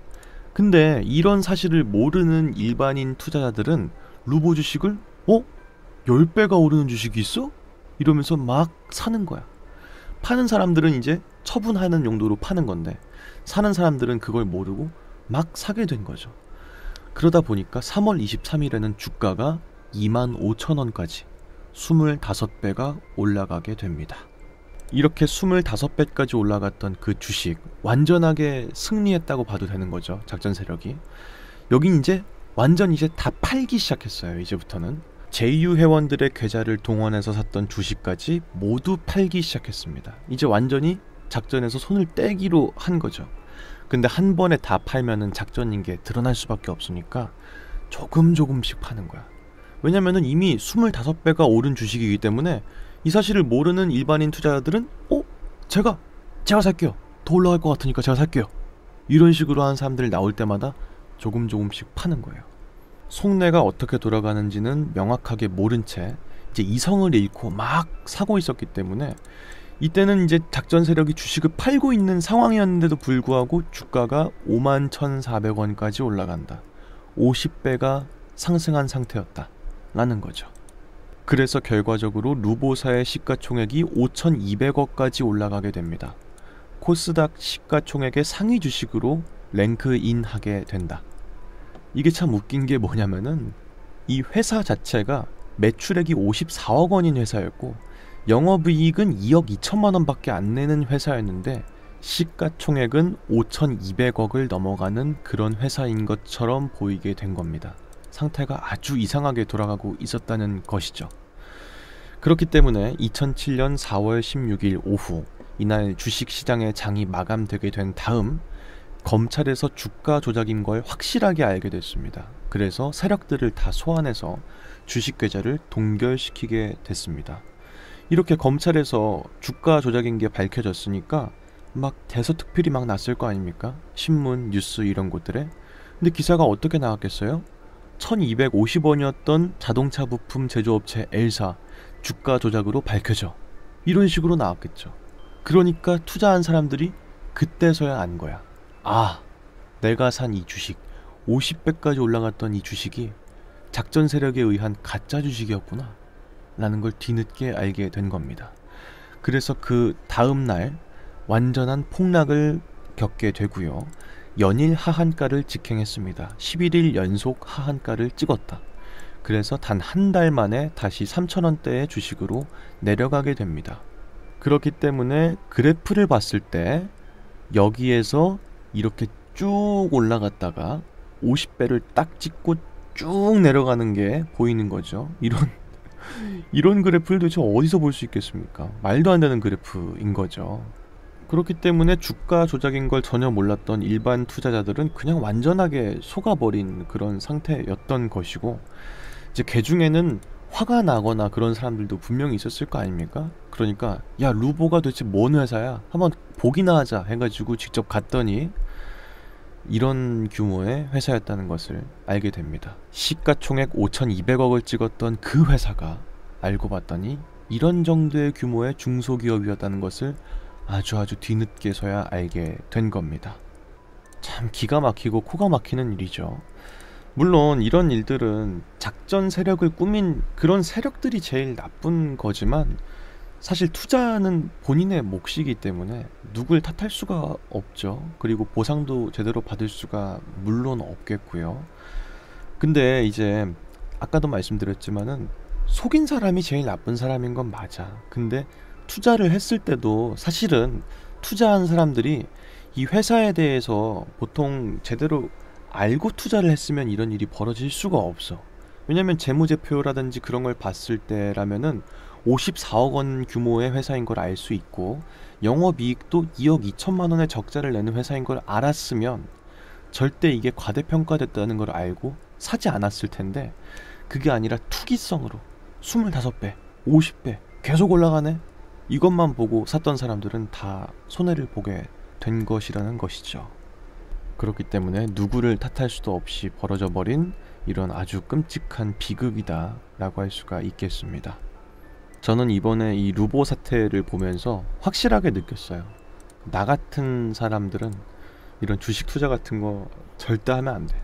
근데 이런 사실을 모르는 일반인 투자자들은 루보 주식을 10배가 오르는 주식이 있어? 이러면서 막 사는 거야. 파는 사람들은 이제 처분하는 용도로 파는 건데, 사는 사람들은 그걸 모르고 막 사게 된 거죠. 그러다 보니까 3월 23일에는 주가가 25,000원까지 25배가 올라가게 됩니다. 이렇게 25배까지 올라갔던 그 주식, 완전하게 승리했다고 봐도 되는 거죠. 작전 세력이. 여긴 이제 완전 이제 다 팔기 시작했어요. 이제부터는 JU 회원들의 계좌를 동원해서 샀던 주식까지 모두 팔기 시작했습니다. 이제 완전히 작전에서 손을 떼기로 한 거죠. 근데 한 번에 다 팔면은 작전인 게 드러날 수밖에 없으니까 조금씩 파는 거야. 왜냐면은 이미 25배가 오른 주식이기 때문에 이 사실을 모르는 일반인 투자자들은 제가 살게요. 더 올라갈 것 같으니까 제가 살게요. 이런 식으로 하는 사람들이 나올 때마다 조금씩 파는 거예요. 속내가 어떻게 돌아가는지는 명확하게 모른 채 이제 이성을 잃고 막 사고 있었기 때문에 이때는 이제 작전 세력이 주식을 팔고 있는 상황이었는데도 불구하고 주가가 51,400원까지 올라간다. 50배가 상승한 상태였다 라는 거죠. 그래서 결과적으로 루보사의 시가총액이 5,200억까지 올라가게 됩니다. 코스닥 시가총액의 상위 주식으로 랭크인하게 된다. 이게 참 웃긴 게 뭐냐면은 이 회사 자체가 매출액이 54억 원인 회사였고 영업이익은 2억 2천만 원밖에 안 내는 회사였는데 시가총액은 5,200억을 넘어가는 그런 회사인 것처럼 보이게 된 겁니다. 상태가 아주 이상하게 돌아가고 있었다는 것이죠. 그렇기 때문에 2007년 4월 16일 오후 이날 주식시장의 장이 마감되게 된 다음 검찰에서 주가 조작인 걸 확실하게 알게 됐습니다. 그래서 세력들을 다 소환해서 주식 계좌를 동결시키게 됐습니다. 이렇게 검찰에서 주가 조작인 게 밝혀졌으니까 막 대서특필이 막 났을 거 아닙니까? 신문, 뉴스 이런 곳들에. 근데 기사가 어떻게 나왔겠어요? 1250원이었던 자동차 부품 제조업체 L사 주가 조작으로 밝혀져. 이런 식으로 나왔겠죠. 그러니까 투자한 사람들이 그때서야 안 거야. 아, 내가 산 이 주식 50배까지 올라갔던 이 주식이 작전 세력에 의한 가짜 주식이었구나 라는 걸 뒤늦게 알게 된 겁니다. 그래서 그 다음 날 완전한 폭락을 겪게 되고요. 연일 하한가를 직행했습니다. 11일 연속 하한가를 찍었다. 그래서 단 한 달 만에 다시 3,000원대의 주식으로 내려가게 됩니다. 그렇기 때문에 그래프를 봤을 때 여기에서 이렇게 쭉 올라갔다가 50배를 딱 찍고 쭉 내려가는 게 보이는 거죠. 이런 그래프를 도대체 어디서 볼 수 있겠습니까? 말도 안 되는 그래프인 거죠. 그렇기 때문에 주가 조작인 걸 전혀 몰랐던 일반 투자자들은 그냥 완전하게 속아버린 그런 상태였던 것이고, 이제 그 중에는 화가 나거나 그런 사람들도 분명히 있었을 거 아닙니까? 그러니까 야, 루보가 도대체 뭔 회사야? 한번 보기나 하자 해가지고 직접 갔더니 이런 규모의 회사였다는 것을 알게 됩니다. 시가총액 5,200억을 찍었던 그 회사가 알고 봤더니 이런 정도의 규모의 중소기업이었다는 것을 아주 뒤늦게서야 알게 된 겁니다. 참 기가 막히고 코가 막히는 일이죠. 물론 이런 일들은 작전 세력을 꾸민 그런 세력들이 제일 나쁜 거지만 사실 투자는 본인의 몫이기 때문에 누굴 탓할 수가 없죠. 그리고 보상도 제대로 받을 수가 물론 없겠고요. 근데 이제 아까도 말씀드렸지만은 속인 사람이 제일 나쁜 사람인 건 맞아. 근데 투자를 했을 때도 사실은 투자한 사람들이 이 회사에 대해서 보통 제대로 알고 투자를 했으면 이런 일이 벌어질 수가 없어. 왜냐면 재무제표라든지 그런 걸 봤을 때라면은 54억 원 규모의 회사인 걸 알 수 있고 영업이익도 2억 2천만 원의 적자를 내는 회사인 걸 알았으면 절대 이게 과대평가됐다는 걸 알고 사지 않았을 텐데, 그게 아니라 투기성으로 25배, 50배 계속 올라가네? 이것만 보고 샀던 사람들은 다 손해를 보게 된 것이라는 것이죠. 그렇기 때문에 누구를 탓할 수도 없이 벌어져 버린 이런 아주 끔찍한 비극이다 라고 할 수가 있겠습니다. 저는 이번에 이 루보 사태를 보면서 확실하게 느꼈어요. 나 같은 사람들은 이런 주식 투자 같은 거 절대 하면 안 돼.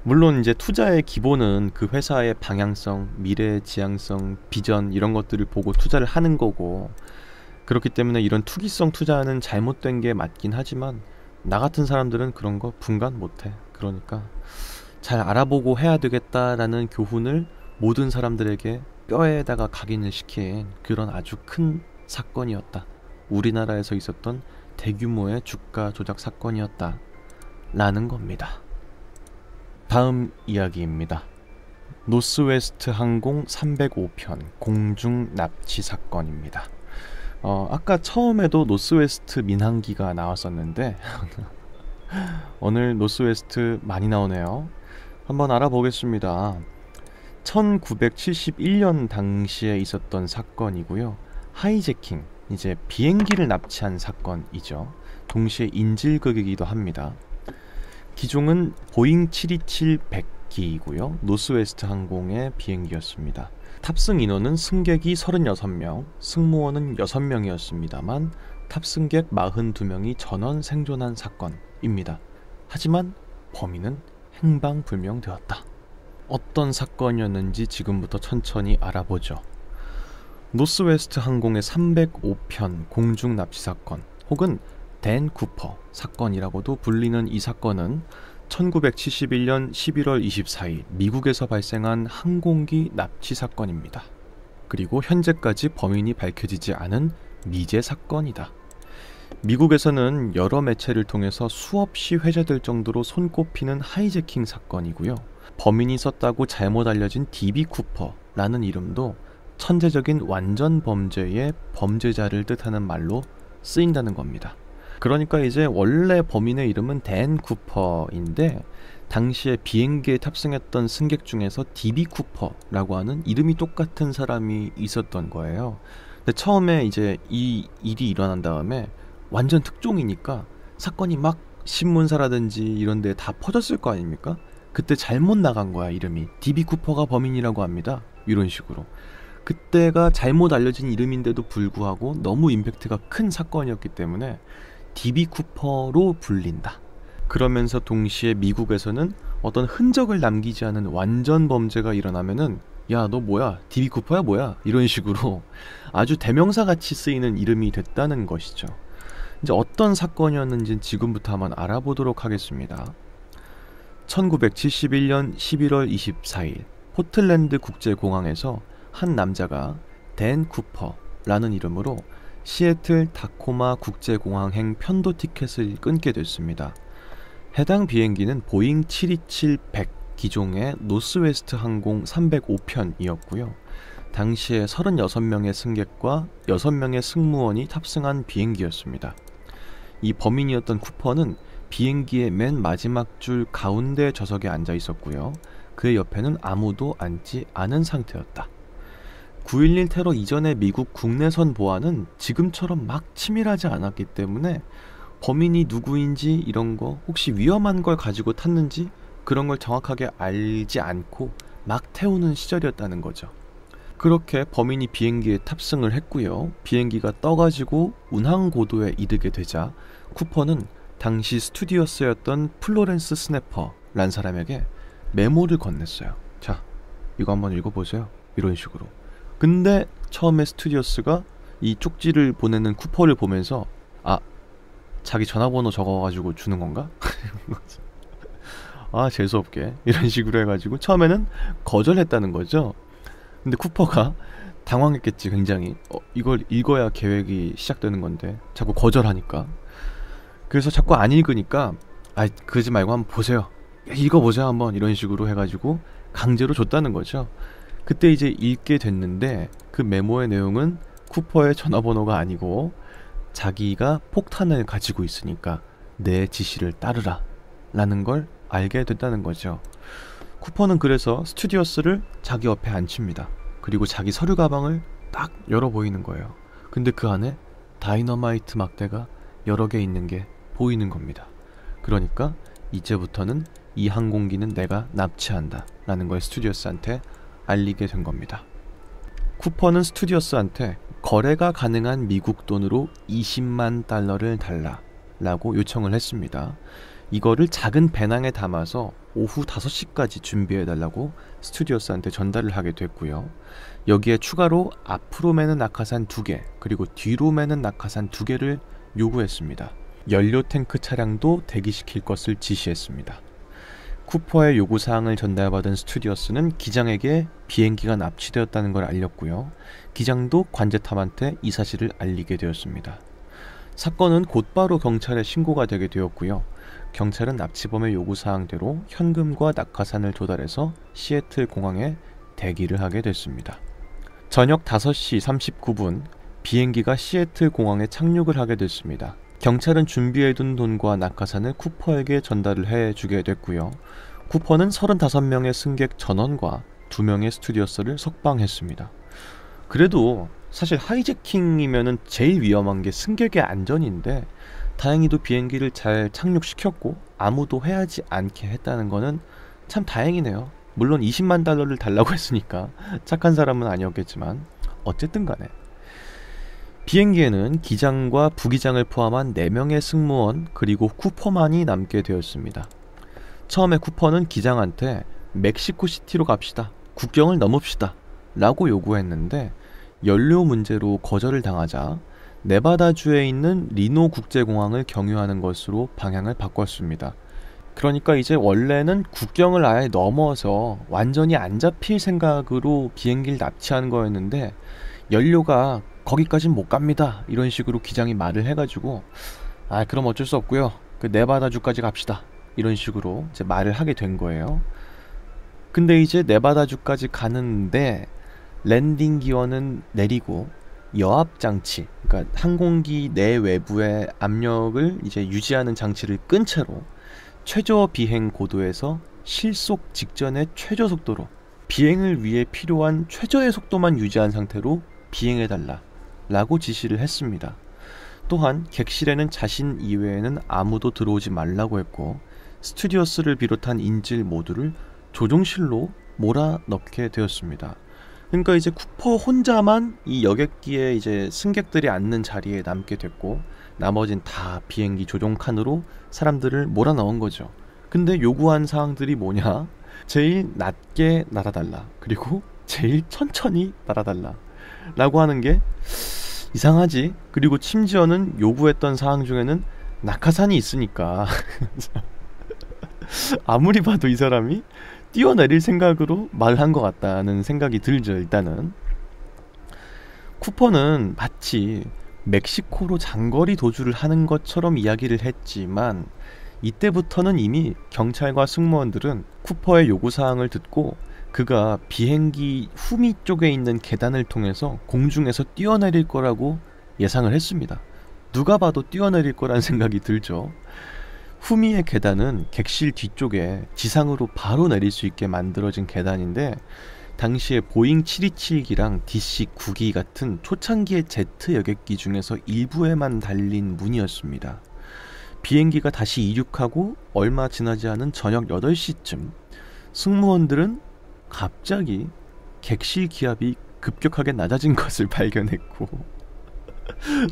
물론 이제 투자의 기본은 그 회사의 방향성, 미래 지향성, 비전 이런 것들을 보고 투자를 하는 거고, 그렇기 때문에 이런 투기성 투자는 잘못된 게 맞긴 하지만 나 같은 사람들은 그런 거 분간 못해. 그러니까 잘 알아보고 해야 되겠다라는 교훈을 모든 사람들에게 뼈에다가 각인을 시킨 그런 아주 큰 사건이었다. 우리나라에서 있었던 대규모의 주가 조작 사건이었다 라는 겁니다. 다음 이야기입니다. 노스웨스트 항공 305편 공중 납치 사건입니다. 아까 처음에도 노스웨스트 민항기가 나왔었는데 오늘 노스웨스트 많이 나오네요. 한번 알아보겠습니다. 1971년 당시에 있었던 사건이고요. 하이제킹, 이제 비행기를 납치한 사건이죠. 동시에 인질극이기도 합니다. 기종은 보잉 727-100기이고요. 노스웨스트 항공의 비행기였습니다. 탑승 인원은 승객이 36명, 승무원은 6명이었습니다만 탑승객 42명이 전원 생존한 사건입니다. 하지만 범인은 행방불명되었다. 어떤 사건이었는지 지금부터 천천히 알아보죠. 노스웨스트 항공의 305편 공중 납치 사건, 혹은 댄 쿠퍼 사건이라고도 불리는 이 사건은 1971년 11월 24일 미국에서 발생한 항공기 납치 사건입니다. 그리고 현재까지 범인이 밝혀지지 않은 미제 사건이다. 미국에서는 여러 매체를 통해서 수없이 회자될 정도로 손꼽히는 하이제킹 사건이고요. 범인이 썼다고 잘못 알려진 DB 쿠퍼라는 이름도 천재적인 완전 범죄의 범죄자를 뜻하는 말로 쓰인다는 겁니다. 그러니까 이제 원래 범인의 이름은 댄 쿠퍼인데 당시에 비행기에 탑승했던 승객 중에서 DB 쿠퍼라고 하는 이름이 똑같은 사람이 있었던 거예요. 근데 처음에 이제 이 일이 일어난 다음에 완전 특종이니까 사건이 막 신문사라든지 이런 데 다 퍼졌을 거 아닙니까? 그때 잘못 나간 거야, 이름이. DB 쿠퍼가 범인이라고 합니다. 이런 식으로. 그때가 잘못 알려진 이름인데도 불구하고 너무 임팩트가 큰 사건이었기 때문에 DB 쿠퍼로 불린다. 그러면서 동시에 미국에서는 어떤 흔적을 남기지 않은 완전 범죄가 일어나면은 야, 너 뭐야? DB 쿠퍼야 뭐야? 이런 식으로 아주 대명사같이 쓰이는 이름이 됐다는 것이죠. 이제 어떤 사건이었는지 지금부터 한번 알아보도록 하겠습니다. 1971년 11월 24일 포틀랜드 국제공항에서 한 남자가 댄 쿠퍼라는 이름으로 시애틀 다코마 국제공항행 편도 티켓을 끊게 됐습니다. 해당 비행기는 보잉 727-100 기종의 노스웨스트 항공 305편이었고요. 당시에 36명의 승객과 6명의 승무원이 탑승한 비행기였습니다. 이 범인이었던 쿠퍼는 비행기의 맨 마지막 줄 가운데 좌석에 앉아 있었고요. 그의 옆에는 아무도 앉지 않은 상태였다. 9.11 테러 이전의 미국 국내선 보안은 지금처럼 막 치밀하지 않았기 때문에 범인이 누구인지 이런 거, 혹시 위험한 걸 가지고 탔는지 그런 걸 정확하게 알지 않고 막 태우는 시절이었다는 거죠. 그렇게 범인이 비행기에 탑승을 했고요. 비행기가 떠가지고 운항 고도에 이르게 되자 쿠퍼는 당시 스튜디오스였던 플로렌스 스네퍼란 사람에게 메모를 건넸어요. 자, 이거 한번 읽어보세요. 이런 식으로. 근데 처음에 스튜디오스가 이 쪽지를 보내는 쿠퍼를 보면서 아, 자기 전화번호 적어가지고 주는 건가? 아, 재수없게 이런 식으로 해가지고 처음에는 거절했다는 거죠. 근데 쿠퍼가 당황했겠지, 굉장히. 이걸 읽어야 계획이 시작되는 건데 자꾸 거절하니까. 그래서 자꾸 안 읽으니까 아, 그러지 말고 한번 보세요. 읽어보세요 한번, 이런 식으로 해가지고 강제로 줬다는 거죠. 그때 이제 읽게 됐는데 그 메모의 내용은 쿠퍼의 전화번호가 아니고 자기가 폭탄을 가지고 있으니까 내 지시를 따르라 라는 걸 알게 됐다는 거죠. 쿠퍼는 그래서 스튜디오스를 자기 옆에 앉힙니다. 그리고 자기 서류 가방을 딱 열어 보이는 거예요. 근데 그 안에 다이너마이트 막대가 여러 개 있는 게 보이는 겁니다. 그러니까 이제부터는 이 항공기는 내가 납치한다 라는 걸 스튜디오스한테 알리게 된 겁니다. 쿠퍼는 스튜디오스한테 거래가 가능한 미국 돈으로 20만 달러를 달라 라고 요청을 했습니다. 이거를 작은 배낭에 담아서 오후 5시까지 준비해달라고 스튜디오스한테 전달을 하게 됐고요. 여기에 추가로 앞으로 매는 낙하산 2개, 그리고 뒤로 매는 낙하산 2개를 요구했습니다. 연료 탱크 차량도 대기시킬 것을 지시했습니다. 쿠퍼의 요구사항을 전달받은 스튜디오스는 기장에게 비행기가 납치되었다는 걸 알렸고요. 기장도 관제탑한테 이 사실을 알리게 되었습니다. 사건은 곧바로 경찰에 신고가 되게 되었고요. 경찰은 납치범의 요구사항대로 현금과 낙하산을 조달해서 시애틀 공항에 대기를 하게 됐습니다. 저녁 5시 39분 비행기가 시애틀 공항에 착륙을 하게 됐습니다. 경찰은 준비해둔 돈과 낙하산을 쿠퍼에게 전달을 해주게 됐고요. 쿠퍼는 35명의 승객 전원과 2명의 스튜디오스를 석방했습니다. 그래도 사실 하이제킹이면은 제일 위험한 게 승객의 안전인데 다행히도 비행기를 잘 착륙시켰고 아무도 해하지 않게 했다는 거는 참 다행이네요. 물론 20만 달러를 달라고 했으니까 착한 사람은 아니었겠지만 어쨌든 간에 비행기에는 기장과 부기장을 포함한 4명의 승무원 그리고 쿠퍼만이 남게 되었습니다. 처음에 쿠퍼는 기장한테 멕시코시티로 갑시다. 국경을 넘읍시다. 라고 요구했는데 연료 문제로 거절을 당하자 네바다주에 있는 리노 국제공항을 경유하는 것으로 방향을 바꿨습니다. 그러니까 이제 원래는 국경을 아예 넘어서 완전히 안 잡힐 생각으로 비행기를 납치하는 거였는데 연료가 거기까진 못 갑니다. 이런 식으로 기장이 말을 해가지고 그럼 어쩔 수 없고요. 그 네바다주까지 갑시다. 이런 식으로 이제 말을 하게 된 거예요. 근데 이제 네바다주까지 가는데 랜딩 기어는 내리고 여압 장치, 그러니까 항공기 내 외부의 압력을 이제 유지하는 장치를 끈 채로 최저 비행 고도에서 실속 직전의 최저 속도로 비행을 위해 필요한 최저의 속도만 유지한 상태로 비행해달라 라고 지시를 했습니다. 또한 객실에는 자신 이외에는 아무도 들어오지 말라고 했고 스튜디오스를 비롯한 인질 모두를 조종실로 몰아넣게 되었습니다. 그러니까 이제 쿠퍼 혼자만 이 여객기에 이제 승객들이 앉는 자리에 남게 됐고 나머진 다 비행기 조종 칸으로 사람들을 몰아넣은 거죠. 근데 요구한 사항들이 뭐냐? 제일 낮게 날아달라. 그리고 제일 천천히 날아달라. 라고 하는 게 이상하지? 그리고 심지어는 요구했던 사항 중에는 낙하산이 있으니까 아무리 봐도 이 사람이 뛰어내릴 생각으로 말한 것 같다는 생각이 들죠. 일단은 쿠퍼는 마치 멕시코로 장거리 도주를 하는 것처럼 이야기를 했지만 이때부터는 이미 경찰과 승무원들은 쿠퍼의 요구사항을 듣고 그가 비행기 후미 쪽에 있는 계단을 통해서 공중에서 뛰어내릴 거라고 예상을 했습니다. 누가 봐도 뛰어내릴 거란 생각이 들죠. 후미의 계단은 객실 뒤쪽에 지상으로 바로 내릴 수 있게 만들어진 계단인데 당시에 보잉 727기랑 DC-9기 같은 초창기의 제트 여객기 중에서 일부에만 달린 문이었습니다. 비행기가 다시 이륙하고 얼마 지나지 않은 저녁 8시쯤 승무원들은 갑자기 객실 기압이 급격하게 낮아진 것을 발견했고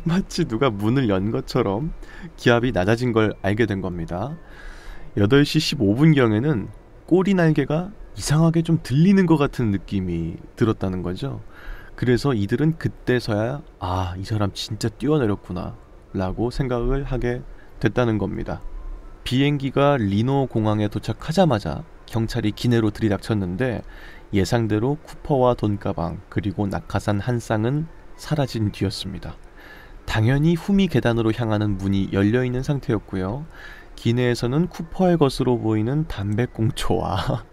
마치 누가 문을 연 것처럼 기압이 낮아진 걸 알게 된 겁니다. 8시 15분경에는 꼬리 날개가 이상하게 좀 들리는 것 같은 느낌이 들었다는 거죠. 그래서 이들은 그때서야 이 사람 진짜 뛰어내렸구나 라고 생각을 하게 됐다는 겁니다. 비행기가 리노 공항에 도착하자마자 경찰이 기내로 들이닥쳤는데 예상대로 쿠퍼와 돈가방 그리고 낙하산 한 쌍은 사라진 뒤였습니다. 당연히 후미 계단으로 향하는 문이 열려있는 상태였고요. 기내에서는 쿠퍼의 것으로 보이는 담배꽁초와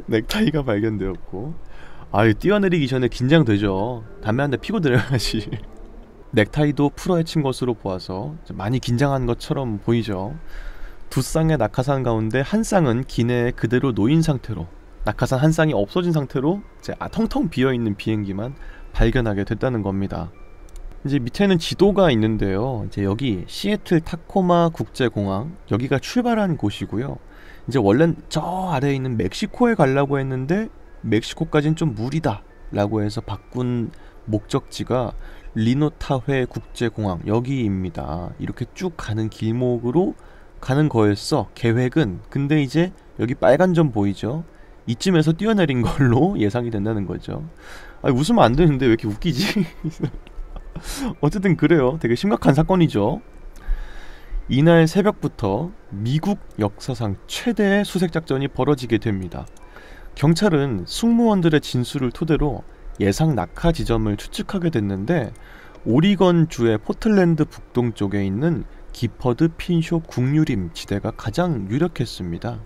넥타이가 발견되었고 뛰어내리기 전에 긴장되죠. 담배 한 대 피고 내려야지. 넥타이도 풀어헤친 것으로 보아서 많이 긴장한 것처럼 보이죠. 두 쌍의 낙하산 가운데 한 쌍은 기내에 그대로 놓인 상태로 낙하산 한 쌍이 없어진 상태로 이제 텅텅 비어있는 비행기만 발견하게 됐다는 겁니다. 이제 밑에는 지도가 있는데요. 이제 여기 시애틀 타코마 국제공항 여기가 출발한 곳이고요. 이제 원래는 저 아래에 있는 멕시코에 가려고 했는데 멕시코까지는 좀 무리다 라고 해서 바꾼 목적지가 리노타회 국제공항 여기입니다. 이렇게 쭉 가는 길목으로 가는 거였어 계획은. 근데 이제 여기 빨간 점 보이죠? 이쯤에서 뛰어내린 걸로 예상이 된다는 거죠. 웃으면 안 되는데 왜 이렇게 웃기지? 어쨌든 그래요. 되게 심각한 사건이죠. 이날 새벽부터 미국 역사상 최대의 수색작전이 벌어지게 됩니다. 경찰은 승무원들의 진술을 토대로 예상 낙하 지점을 추측하게 됐는데 오리건주의 포틀랜드 북동쪽에 있는 기퍼드 핀숍 국유림 지대가 가장 유력했습니다.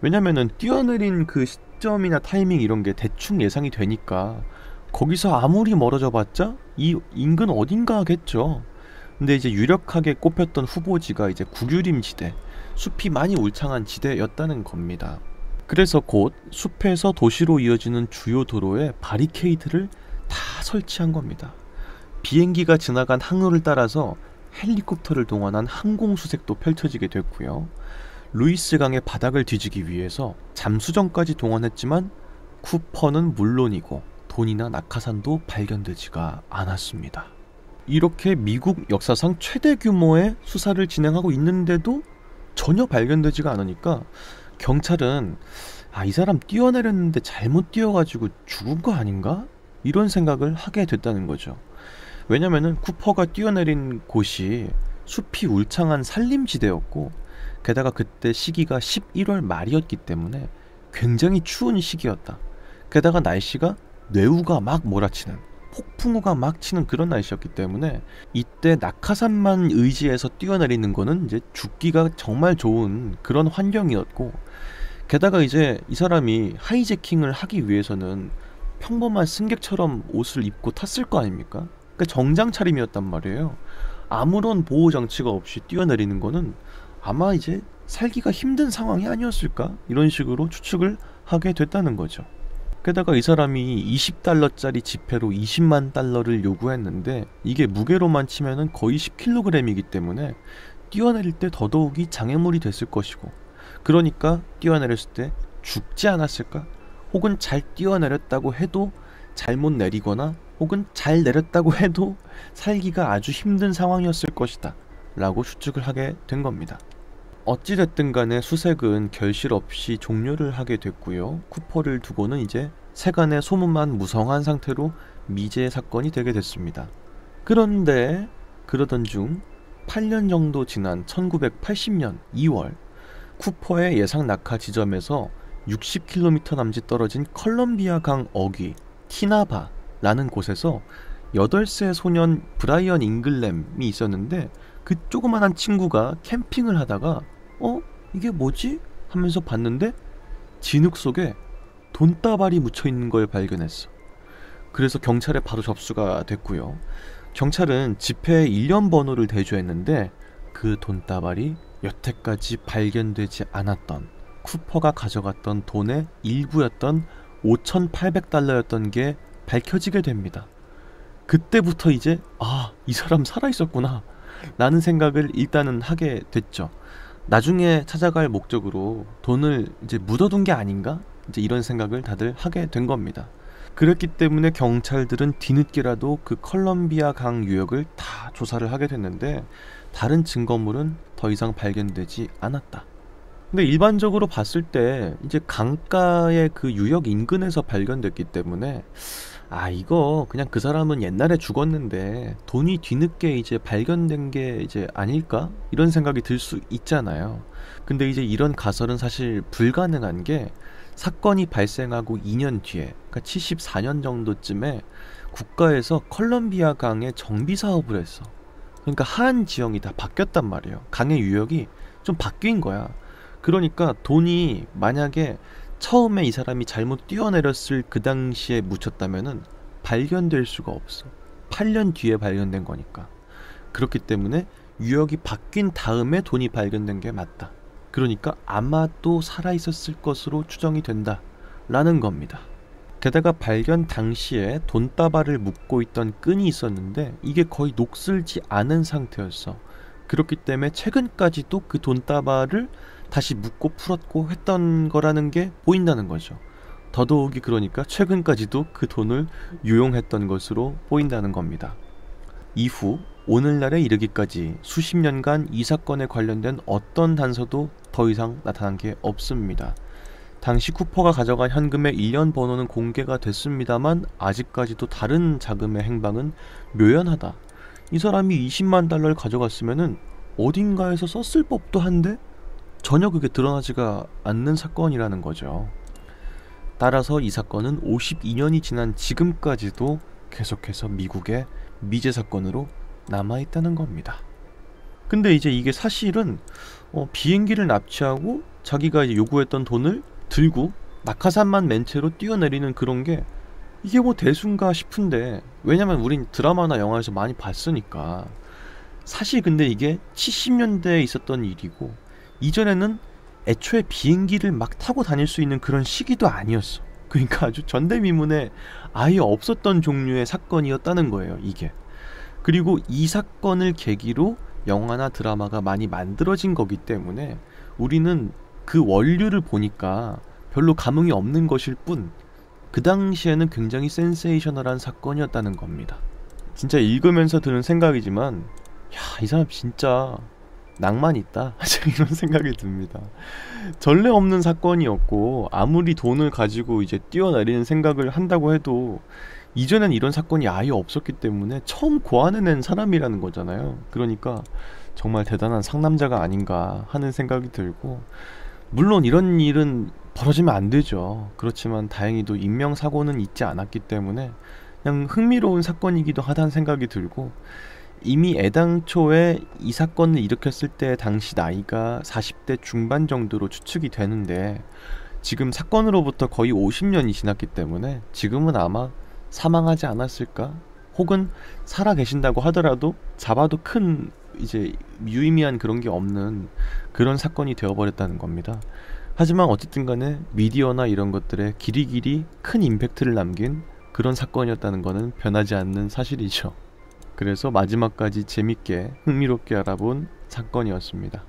왜냐면은 뛰어내린 그 시점이나 타이밍 이런 게 대충 예상이 되니까 거기서 아무리 멀어져 봤자 이 인근 어딘가 하겠죠. 근데 이제 유력하게 꼽혔던 후보지가 이제 국유림 지대, 숲이 많이 울창한 지대였다는 겁니다. 그래서 곧 숲에서 도시로 이어지는 주요 도로에 바리케이드를 다 설치한 겁니다. 비행기가 지나간 항로를 따라서 헬리콥터를 동원한 항공수색도 펼쳐지게 됐고요. 루이스 강의 바닥을 뒤지기 위해서 잠수정까지 동원했지만 쿠퍼는 물론이고 돈이나 낙하산도 발견되지가 않았습니다. 이렇게 미국 역사상 최대 규모의 수사를 진행하고 있는데도 전혀 발견되지가 않으니까 경찰은 이 사람 뛰어내렸는데 잘못 뛰어가지고 죽은 거 아닌가? 이런 생각을 하게 됐다는 거죠. 왜냐면은 쿠퍼가 뛰어내린 곳이 숲이 울창한 산림지대였고, 게다가 그때 시기가 11월 말이었기 때문에 굉장히 추운 시기였다. 게다가 날씨가 뇌우가 막 몰아치는, 폭풍우가 막 치는 그런 날씨였기 때문에 이때 낙하산만 의지해서 뛰어내리는 거는 이제 죽기가 정말 좋은 그런 환경이었고, 게다가 이제 이 사람이 하이제킹을 하기 위해서는 평범한 승객처럼 옷을 입고 탔을 거 아닙니까? 그러니까 정장 차림이었단 말이에요. 아무런 보호 장치가 없이 뛰어내리는 거는 아마 이제 살기가 힘든 상황이 아니었을까? 이런 식으로 추측을 하게 됐다는 거죠. 게다가 이 사람이 20달러짜리 지폐로 20만 달러를 요구했는데 이게 무게로만 치면은 거의 10kg이기 때문에 뛰어내릴 때 더더욱이 장애물이 됐을 것이고, 그러니까 뛰어내렸을 때 죽지 않았을까? 혹은 잘 뛰어내렸다고 해도 잘못 내리거나 혹은 잘 내렸다고 해도 살기가 아주 힘든 상황이었을 것이다 라고 추측을 하게 된 겁니다. 어찌됐든 간에 수색은 결실 없이 종료를 하게 됐고요. 쿠퍼를 두고는 이제 세간의 소문만 무성한 상태로 미제 사건이 되게 됐습니다. 그런데 그러던 중 8년 정도 지난 1980년 2월 쿠퍼의 예상 낙하 지점에서 60km 남짓 떨어진 컬럼비아 강 어귀 티나바라는 곳에서 8세 소년 브라이언 잉글램이 있었는데, 그 조그만한 친구가 캠핑을 하다가 이게 뭐지? 하면서 봤는데 진흙 속에 돈다발이 묻혀있는 걸 발견했어. 그래서 경찰에 바로 접수가 됐고요. 경찰은 지폐의 일련 번호를 대조했는데 그 돈다발이 여태까지 발견되지 않았던, 쿠퍼가 가져갔던 돈의 일부였던 5,800달러였던 게 밝혀지게 됩니다. 그때부터 이제 이 사람 살아있었구나 라는 생각을 일단은 하게 됐죠. 나중에 찾아갈 목적으로 돈을 이제 묻어둔 게 아닌가? 이제 이런 생각을 다들 하게 된 겁니다. 그랬기 때문에 경찰들은 뒤늦게라도 그 컬럼비아 강 유역을 다 조사를 하게 됐는데 다른 증거물은 더 이상 발견되지 않았다. 근데 일반적으로 봤을 때 이제 강가의 그 유역 인근에서 발견됐기 때문에 이거 그냥 그 사람은 옛날에 죽었는데 돈이 뒤늦게 이제 발견된 게 이제 아닐까? 이런 생각이 들 수 있잖아요. 근데 이제 이런 가설은 사실 불가능한 게, 사건이 발생하고 2년 뒤에, 그러니까 74년 정도쯤에 국가에서 컬럼비아 강의 정비 사업을 했어. 그러니까 하안 지형이 다 바뀌었단 말이에요. 강의 유역이 좀 바뀐 거야. 그러니까 돈이 만약에 처음에 이 사람이 잘못 뛰어내렸을 그 당시에 묻혔다면은 발견될 수가 없어. 8년 뒤에 발견된 거니까. 그렇기 때문에 유역이 바뀐 다음에 돈이 발견된 게 맞다. 그러니까 아마도 살아있었을 것으로 추정이 된다 라는 겁니다. 게다가 발견 당시에 돈다발을 묶고 있던 끈이 있었는데 이게 거의 녹슬지 않은 상태였어. 그렇기 때문에 최근까지도 그 돈다발을 다시 묶고 풀었고 했던 거라는 게 보인다는 거죠. 더더욱이 그러니까 최근까지도 그 돈을 유용했던 것으로 보인다는 겁니다. 이후 오늘날에 이르기까지 수십 년간 이 사건에 관련된 어떤 단서도 더 이상 나타난 게 없습니다. 당시 쿠퍼가 가져간 현금의 일련 번호는 공개가 됐습니다만 아직까지도 다른 자금의 행방은 묘연하다. 이 사람이 20만 달러를 가져갔으면은 어딘가에서 썼을 법도 한데 전혀 그게 드러나지가 않는 사건이라는 거죠. 따라서 이 사건은 52년이 지난 지금까지도 계속해서 미국의 미제 사건으로 남아있다는 겁니다. 근데 이제 이게 사실은 비행기를 납치하고 자기가 이제 요구했던 돈을 들고 낙하산만 맨 채로 뛰어내리는 그런 게 이게 뭐 대수인가 싶은데, 왜냐면 우린 드라마나 영화에서 많이 봤으니까. 사실 근데 이게 70년대에 있었던 일이고 이전에는 애초에 비행기를 막 타고 다닐 수 있는 그런 시기도 아니었어. 그러니까 아주 전대미문에 아예 없었던 종류의 사건이었다는 거예요, 이게. 그리고 이 사건을 계기로 영화나 드라마가 많이 만들어진 거기 때문에 우리는 그 원류를 보니까 별로 감흥이 없는 것일 뿐, 그 당시에는 굉장히 센세이셔널한 사건이었다는 겁니다. 진짜 읽으면서 드는 생각이지만, 야, 이 사람 진짜 낭만 있다 이런 생각이 듭니다. 전례 없는 사건이었고, 아무리 돈을 가지고 이제 뛰어내리는 생각을 한다고 해도 이전엔 이런 사건이 아예 없었기 때문에 처음 고안해낸 사람이라는 거잖아요. 그러니까 정말 대단한 상남자가 아닌가 하는 생각이 들고, 물론 이런 일은 벌어지면 안 되죠. 그렇지만 다행히도 인명사고는 있지 않았기 때문에 그냥 흥미로운 사건이기도 하다는 생각이 들고, 이미 애당초에 이 사건을 일으켰을 때 당시 나이가 40대 중반 정도로 추측이 되는데, 지금 사건으로부터 거의 50년이 지났기 때문에 지금은 아마 사망하지 않았을까? 혹은 살아 계신다고 하더라도 잡아도 큰 이제 유의미한 그런 게 없는 그런 사건이 되어버렸다는 겁니다. 하지만 어쨌든 간에 미디어나 이런 것들에 길이길이 큰 임팩트를 남긴 그런 사건이었다는 거는 변하지 않는 사실이죠. 그래서 마지막까지 재밌게 흥미롭게 알아본 사건이었습니다.